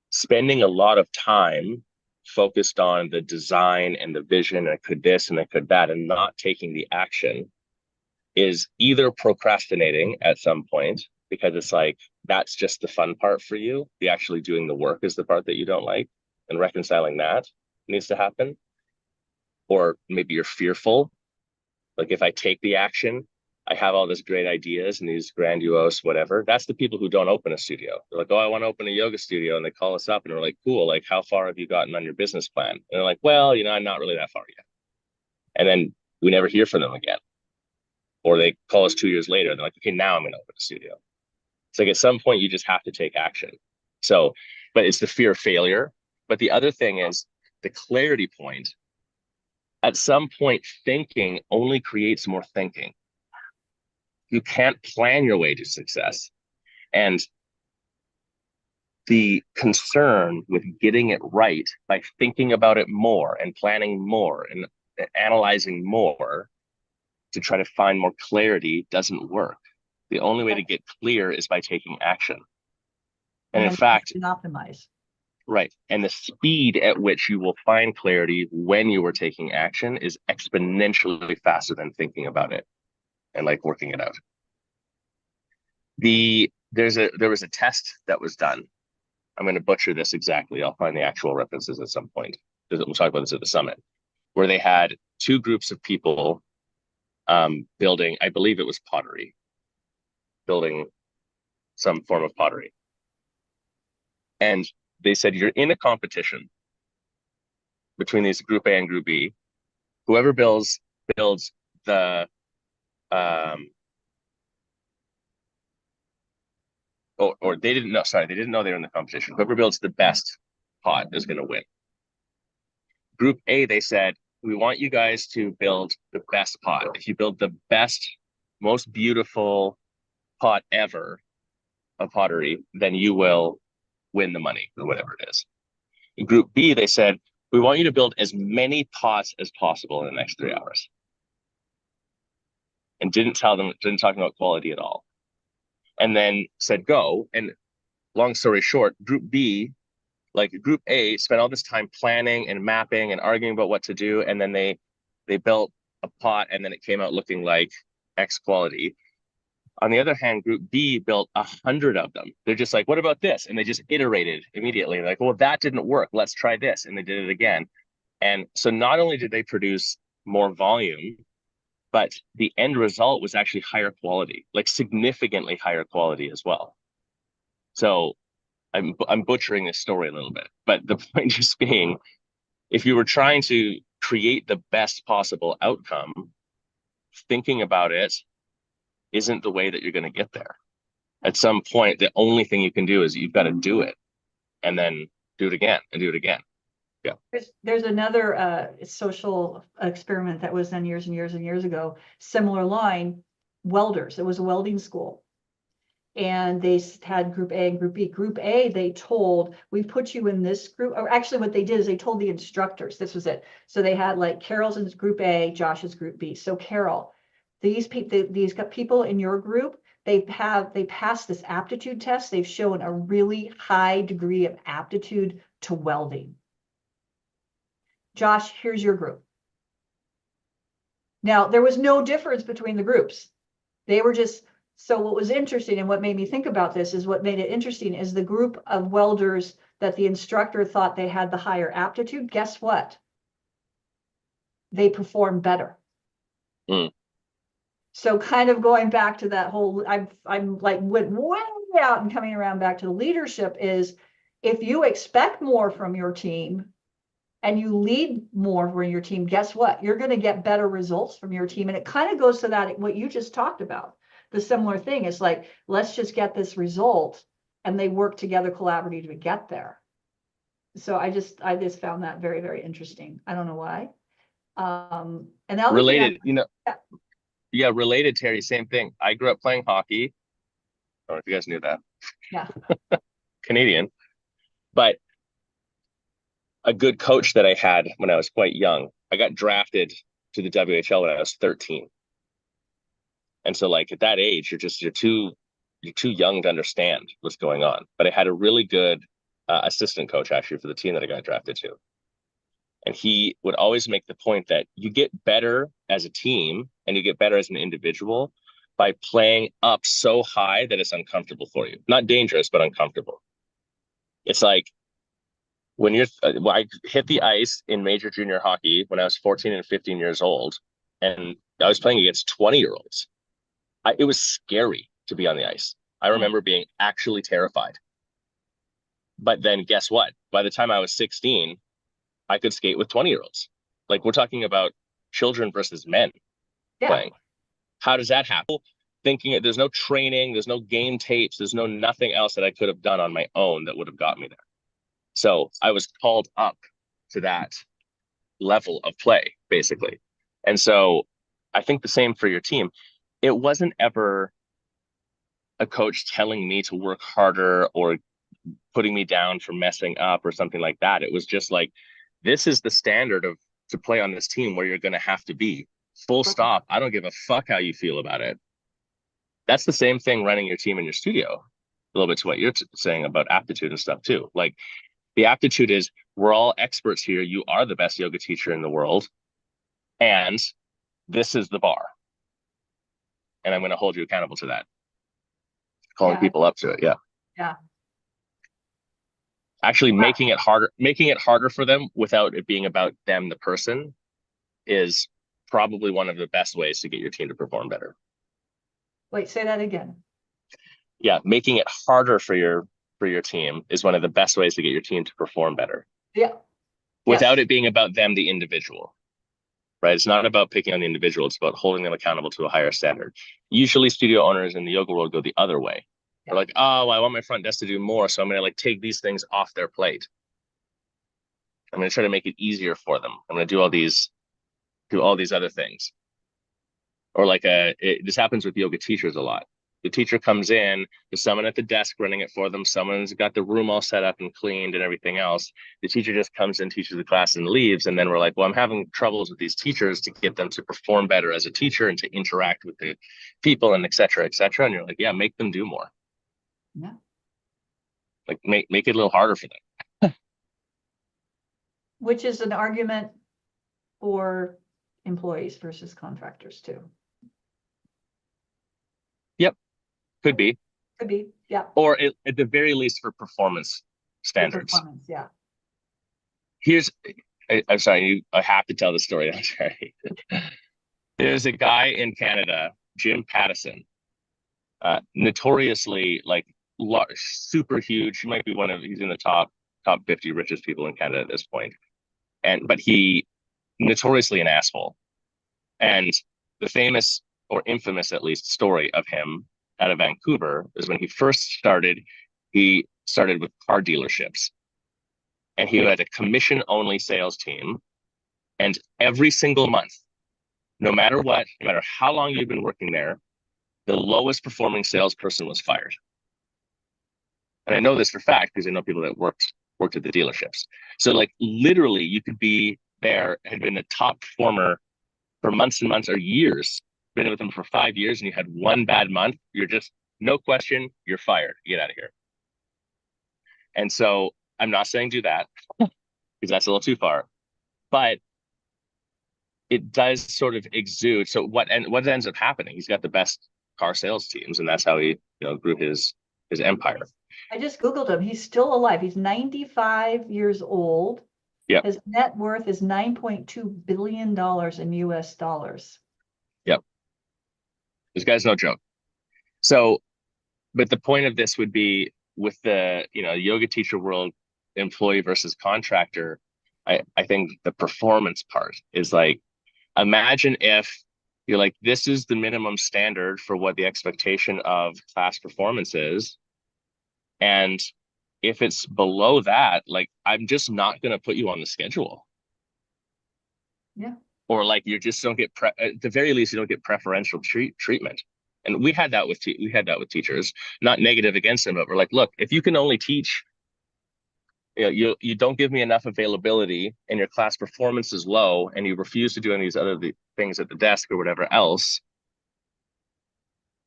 spending a lot of time focused on the design and the vision, and I could this and I could that, and not taking the action, is either procrastinating at some point, because it's like, that's just the fun part for you. The actually doing the work is the part that you don't like, and reconciling that needs to happen. Or maybe you're fearful. Like, if I take the action, I have all this great ideas and these grandiose whatever. That's the people who don't open a studio. They're like, oh, I want to open a yoga studio. And they call us up and we're like, cool, like, how far have you gotten on your business plan? And they're like, well, I'm not really that far yet. And then we never hear from them again. Or they call us 2 years later. And they're like, okay, now I'm going to open a studio. It's like, at some point, you just have to take action. So, but it's the fear of failure. But the other thing is the clarity point. At some point, thinking only creates more thinking. You can't plan your way to success. And the concern with getting it right by thinking about it more and planning more and analyzing more to try to find more clarity doesn't work. The only way to get clear is by taking action. And in fact, optimize. Right. And the speed at which you will find clarity when you are taking action is exponentially faster than thinking about it and like working it out. There was a test that was done. I'm going to butcher this exactly. I'll find the actual references at some point. We'll talk about this at the summit, where they had two groups of people building, I believe it was pottery, building some form of pottery. And they said, you're in a competition between these group A and group B. Whoever builds the or they didn't know, sorry, they didn't know they were in the competition. Whoever builds the best pot is going to win. Group A, they said, we want you guys to build the best pot. If you build the best, most beautiful pot ever of pottery, then you will win the money or whatever it is. In group B, they said, we want you to build as many pots as possible in the next 3 hours. And didn't talk about quality at all. And then said, go. And long story short, group B, like group A, spent all this time planning and mapping and arguing about what to do. And then they built a pot, and then it came out looking like X quality. On the other hand, group B built 100 of them. They're just like, what about this? And they just iterated immediately. Like, well, that didn't work. Let's try this. And they did it again. And so not only did they produce more volume, but the end result was actually higher quality, like significantly higher quality as well. So I'm butchering this story a little bit, but the point just being, if you were trying to create the best possible outcome, thinking about it isn't the way that you're going to get there. At some point, the only thing you can do is you've got to do it and then do it again and do it again. Yeah. There's another social experiment that was done years and years and years ago, similar line, welders. It was a welding school. And they had group A and group B. Group A, they told, we put you in this group, or actually what they did is they told the instructors, this was it. So they had like Carol's in group A, Josh's group B. So Carol, these people in your group, they passed this aptitude test. They've shown a really high degree of aptitude to welding. Josh, here's your group. Now, there was no difference between the groups. They were just, so what was interesting and what made me think about this is what made it interesting is the group of welders that the instructor thought they had the higher aptitude. Guess what? They performed better. Mm. So kind of going back to that whole, I'm like went way out and coming around back to the leadership is if you expect more from your team and you lead more for your team, guess what? You're going to get better results from your team. And it kind of goes to that, what you just talked about. The similar thing is like, let's just get this result, and they work together collaboratively to get there. So I just found that very, very interesting. I don't know why. And the other Related, thing yeah, related, Terry, same thing. I grew up playing hockey. I don't know if you guys knew that. Yeah. Canadian. But a good coach that I had when I was quite young, I got drafted to the WHL when I was 13. And so like at that age, you're too young to understand what's going on. But I had a really good assistant coach actually for the team that I got drafted to. And he would always make the point that you get better as a team and you get better as an individual by playing up so high that it's uncomfortable for you. Not dangerous, but uncomfortable. It's like when I hit the ice in major junior hockey when I was 14 and 15 years old, and I was playing against 20-year-olds. It was scary to be on the ice. I remember being actually terrified. But then guess what? By the time I was 16, I could skate with 20-year-olds. Like we're talking about children versus men playing. How does that happen? Thinking there's no training, there's no game tapes, there's no nothing else that I could have done on my own that would have got me there. So I was called up to that level of play, basically. And so I think the same for your team. It wasn't ever a coach telling me to work harder or putting me down for messing up or something like that. It was just like, this is the standard of to play on this team where you're going to have to be. Full stop. I don't give a fuck how you feel about it. That's the same thing running your team in your studio. A little bit to what you're saying about aptitude and stuff too. Like The aptitude is, we're all experts here. You are the best yoga teacher in the world. And this is the bar. And I'm going to hold you accountable to that. Calling Yeah. people up to it. Yeah. Yeah. Actually Wow. making it harder for them without it being about them, the person, is probably one of the best ways to get your team to perform better. Wait, say that again. Yeah. Making it harder for your team is one of the best ways to get your team to perform better. Yeah. Without Yes. it being about them, the individual. Right? It's not about picking on the individual. It's about holding them accountable to a higher standard. Usually studio owners in the yoga world go the other way. Yeah. They're like, oh, I want my front desk to do more, so I'm going to like take these things off their plate. I'm going to try to make it easier for them. I'm going to do all these other things. Or like this happens with yoga teachers a lot. The teacher comes in, there's someone at the desk running it for them. Someone's got the room all set up and cleaned and everything else. The teacher just comes in, teaches the class and leaves. And then we're like, well, I'm having troubles with these teachers to get them to perform better as a teacher and to interact with the people and et cetera, et cetera. And you're like, yeah, make them do more. Yeah. Like make it a little harder for them. Which is an argument for employees versus contractors too. Yep. Could be. Could be. Yeah. Or at the very least for performance For standards. performance, yeah. I'm sorry, I have to tell the story. I'm sorry. There's a guy in Canada, Jim Pattison, notoriously like super huge. He might be he's in the top 50 richest people in Canada at this point. But he notoriously an asshole. And the famous or infamous, at least, story of him out of Vancouver is when he first started, he started with car dealerships. And he had a commission-only sales team. And every single month, no matter what, no matter how long you've been working there, the lowest performing salesperson was fired. And I know this for fact because I know people that worked at the dealerships. So like literally you could be there, had been a top performer for months and months or years, been with them for 5 years, and you had one bad month, you're just, no question, you're fired. Get out of here. And so I'm not saying do that because that's a little too far, but it does sort of exude. So what ends up happening? He's got the best car sales teams, and that's how he grew his empire. I just Googled him. He's still alive. He's 95 years old. Yep. His net worth is $9.2 billion in US dollars. Yep. This guy's no joke. So, but the point of this would be with the, yoga teacher world, employee versus contractor, I think the performance part is like, imagine if you're like, this is the minimum standard for what the expectation of class performance is. And if it's below that, like, I'm just not going to put you on the schedule. Yeah. Or like, you just don't get, at the very least, you don't get preferential treatment. And we had that with teachers, not negative against them, but we're like, look, if you can only teach, you don't give me enough availability and your class performance is low and you refuse to do any of these other things at the desk or whatever else,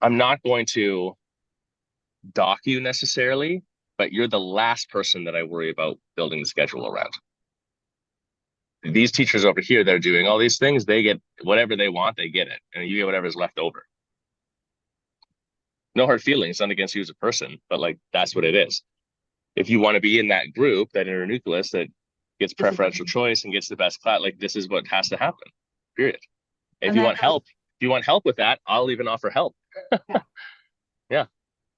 I'm not going to dock you necessarily, but you're the last person that I worry about building the schedule around. These teachers over here, they're doing all these things, they get whatever they want, they get it. And you get whatever's left over. No hard feelings, not against you as a person, but like, that's what it is. If you want to be in that group, that inner nucleus that gets preferential choice and gets the best class, like this is what has to happen, period. If you want help with that, I'll even offer help. Yeah. Yeah.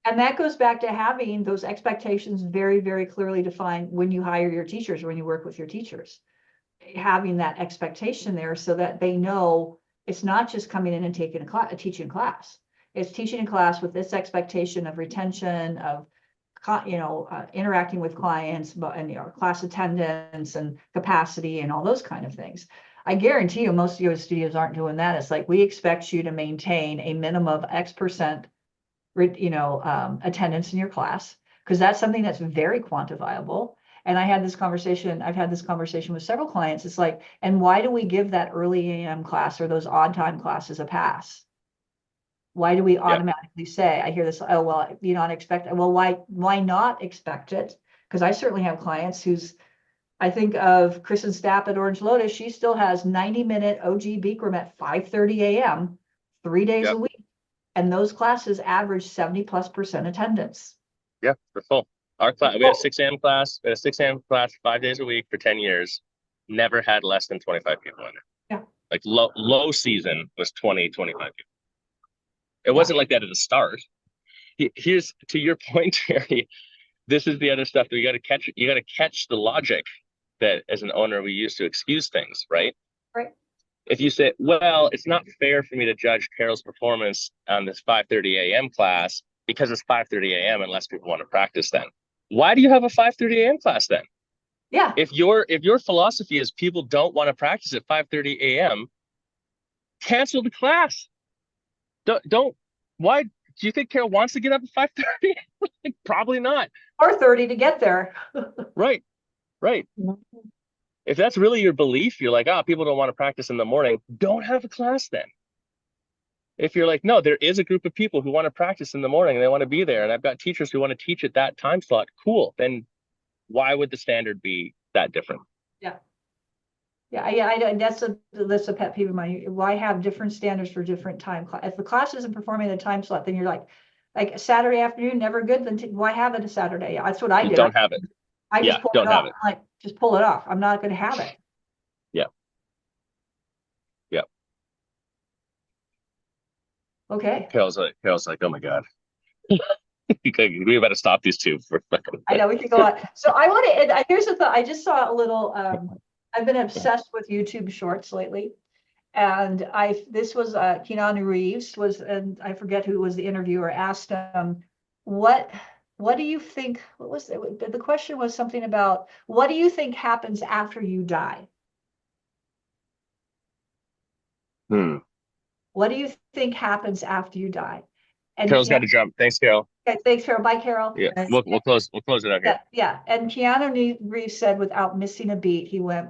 And that goes back to having those expectations very, very clearly defined when you hire your teachers, or when you work with your teachers. Having that expectation there so that they know it's not just coming in and taking a teaching class. It's teaching a class with this expectation of retention, of interacting with clients, and class attendance and capacity and all those kind of things. I guarantee you most yoga studios aren't doing that. It's like, we expect you to maintain a minimum of X% attendance in your class, because that's something that's very quantifiable. And I've had this conversation with several clients. It's like, and why do we give that early AM class or those odd time classes a pass? Why do we automatically say, I hear this, oh, well, you not expect it. Well, why not expect it? because I certainly have clients who's, I think of Kristen Stapp at Orange Lotus, she still has 90-minute OG Bikram at 5:30 a.m., 3 days Yep. a week. And those classes average 70+% attendance. Yeah, they're full. Our class, we had a 6 a.m. class. We had a 6 a.m. class 5 days a week for 10 years. Never had less than 25 people in it. Yeah. Like low season was 20, 25 people. It Yeah. wasn't like that at the start. Here's to your point, Terry. This is the other stuff that you got to catch. You got to catch the logic that as an owner we use to excuse things, right? Right. If you say, well, it's not fair for me to judge Carol's performance on this 5:30 a.m. class because it's 5:30 a.m. unless people want to practice then. Why do you have a 5:30 a.m. class then? Yeah. If your philosophy is people don't want to practice at 5:30 a.m., cancel the class. Don't. Why do you think Carol wants to get up at 5:30? Like, probably not. Or 30 to get there. Right. If that's really your belief, you're like, people don't want to practice in the morning. Don't have a class then. If you're like, no, there is a group of people who want to practice in the morning and they want to be there, and I've got teachers who want to teach at that time slot, cool. Then why would the standard be that different? Yeah. That's a pet peeve of mine. Why have different standards for different time? If the class isn't performing the time slot, then you're like Saturday afternoon, never good. Then why have it a Saturday? That's what I do. Don't have it. I just pull don't it have off. it. Like, just pull it off. I'm not going to have it. Yeah. Okay. Carol's like, oh my God. We better stop these two for a second. I know we could go on. So I want to, here's the thought. I just saw a little, I've been obsessed with YouTube shorts lately. And this was Keanu Reeves and I forget who was the interviewer, asked him, what do you think, what was it? The question was something about, what do you think happens after you die? What do you think happens after you die? And Carol's got to jump. Thanks, Carol. Okay, thanks, Carol. Bye, Carol. Yeah, we'll close it out here. Yeah. And Keanu Reeves said, without missing a beat, he went,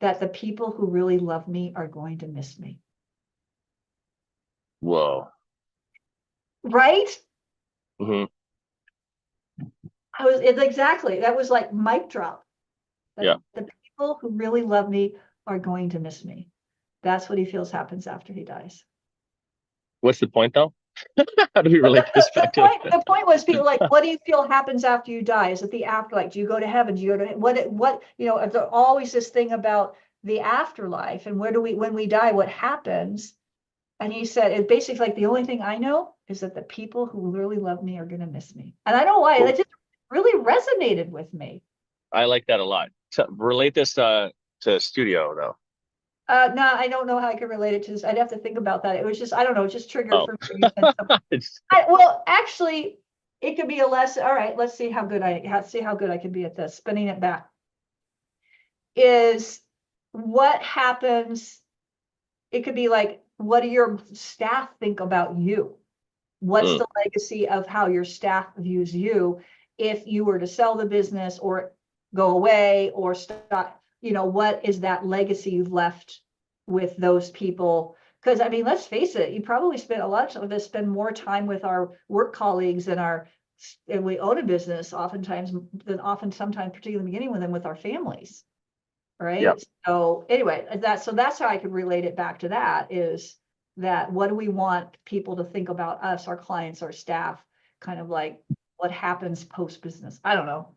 that the people who really love me are going to miss me. Whoa. Right? Mm-hmm. Exactly. That was like mic drop. Yeah. The people who really love me are going to miss me. That's what he feels happens after he dies. What's the point, though? How do we relate this back to it? The point was, people like, what do you feel happens after you die? Is it the afterlife? Do you go to heaven? Do you go to what? There's always this thing about the afterlife and when we die, what happens? And he said, it's basically like the only thing I know is that the people who really love me are going to miss me. And I don't know why. It just really resonated with me. I like that a lot. So relate this to studio, though. No, I don't know how I could relate it to this. I'd have to think about that. It was just, I don't know, it just triggered for me. Well, actually, it could be a lesson. All right, let's see how good I can be at this. Spinning it back is what happens. It could be like, what do your staff think about you? What's the legacy of how your staff views you if you were to sell the business or go away or stop? What is that legacy you've left with those people? Because, I mean, let's face it, you probably spend a lot of us spend more time with our work colleagues and we own a business sometimes, particularly in the beginning, than with our families. Right. Yep. So anyway, that's how I could relate it back to that is that what do we want people to think about us, our clients, our staff, kind of like what happens post business? I don't know.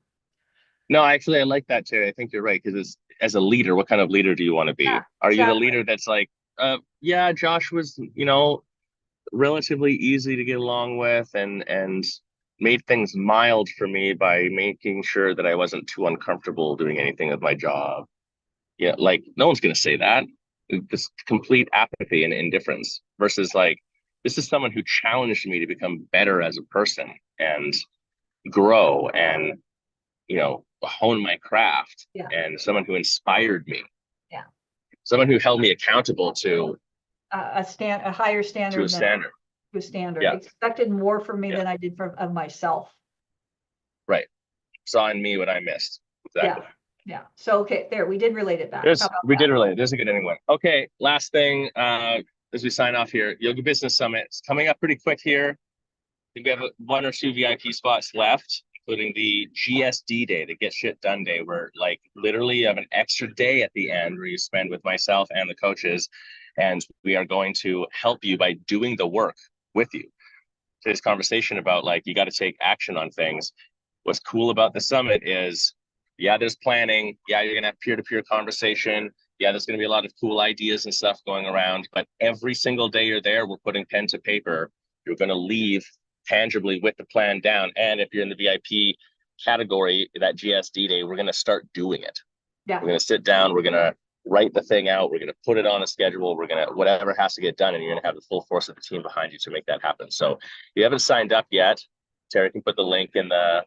No, actually, I like that too. I think you're right because as a leader, what kind of leader do you want to be? Yeah, Are you the leader that's like, Josh was, relatively easy to get along with and made things mild for me by making sure that I wasn't too uncomfortable doing anything with my job. Yeah, like no one's going to say that. This complete apathy and indifference versus like, this is someone who challenged me to become better as a person and grow and, hone my craft and someone who inspired me. Yeah. Someone who held me accountable to a higher standard. To a standard. To a standard. Yeah. Expected more from me than I did of myself. Right. Saw in me what I missed. Exactly. Yeah. So, okay, there, we did relate it back. We did relate it. There's a good ending one. Okay, last thing, as we sign off here, Yoga Business Summit is coming up pretty quick here. I think we have 1 or 2 VIP spots left. including the GSD day, the Get Shit Done day, where like literally you have an extra day at the end where you spend with myself and the coaches, and we are going to help you by doing the work with you. Today's conversation about like, you got to take action on things. What's cool about the summit is, yeah, there's planning. Yeah, you're going to have peer-to-peer conversation. Yeah, there's going to be a lot of cool ideas and stuff going around. But every single day you're there, we're putting pen to paper. You're going to leave tangibly with the plan down. And if you're in the VIP category, that GSD day, we're going to start doing it. Yeah. We're going to sit down. We're going to write the thing out. We're going to put it on a schedule. We're going to, whatever has to get done, and you're going to have the full force of the team behind you to make that happen. So if you haven't signed up yet, Terry can put the link in the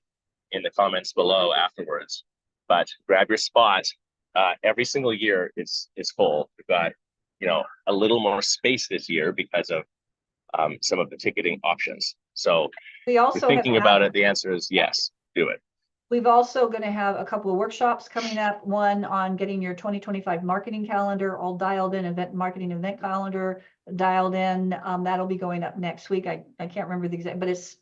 comments below afterwards, but grab your spot. Every single year is full. We've got, you know, a little more space this year because of some of the ticketing options. So We if also you're thinking have about it, the answer is yes, do it. We've also going to have a couple of workshops coming up, one on getting your 2025 marketing calendar all dialed in, marketing event calendar dialed in. That'll be going up next week. I can't remember the exact, but it's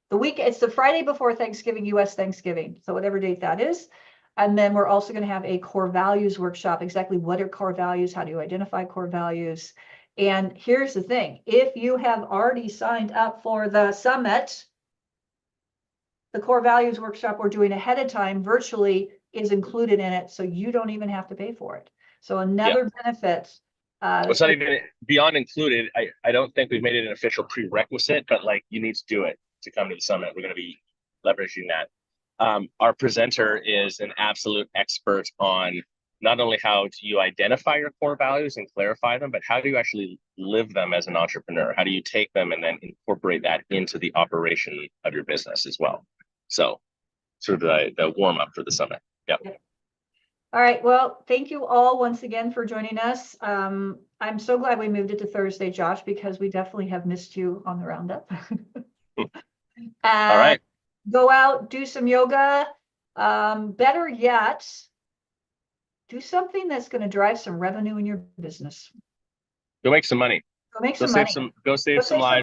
the Friday before Thanksgiving, US Thanksgiving. So whatever date that is. And then we're also going to have a core values workshop. Exactly what are core values? How do you identify core values? And here's the thing. If you have already signed up for the summit, the core values workshop we're doing ahead of time virtually is included in it. So you don't even have to pay for it. So another benefit. It's not even beyond included. I don't think we've made it an official prerequisite, but like, you need to do it to come to the summit. We're going to be leveraging that. Our presenter is an absolute expert on not only how do you identify your core values and clarify them, but how do you actually live them as an entrepreneur? How do you take them and then incorporate that into the operation of your business as well? So sort of the warm up for the summit. Yep. All right. Well, thank you all once again for joining us. I'm so glad we moved it to Thursday, Josh, because we definitely have missed you on the Roundup. All right. Go out, do some yoga. Better yet, do something that's going to drive some revenue in your business. Go make some money. Go make some money. Go save some lives.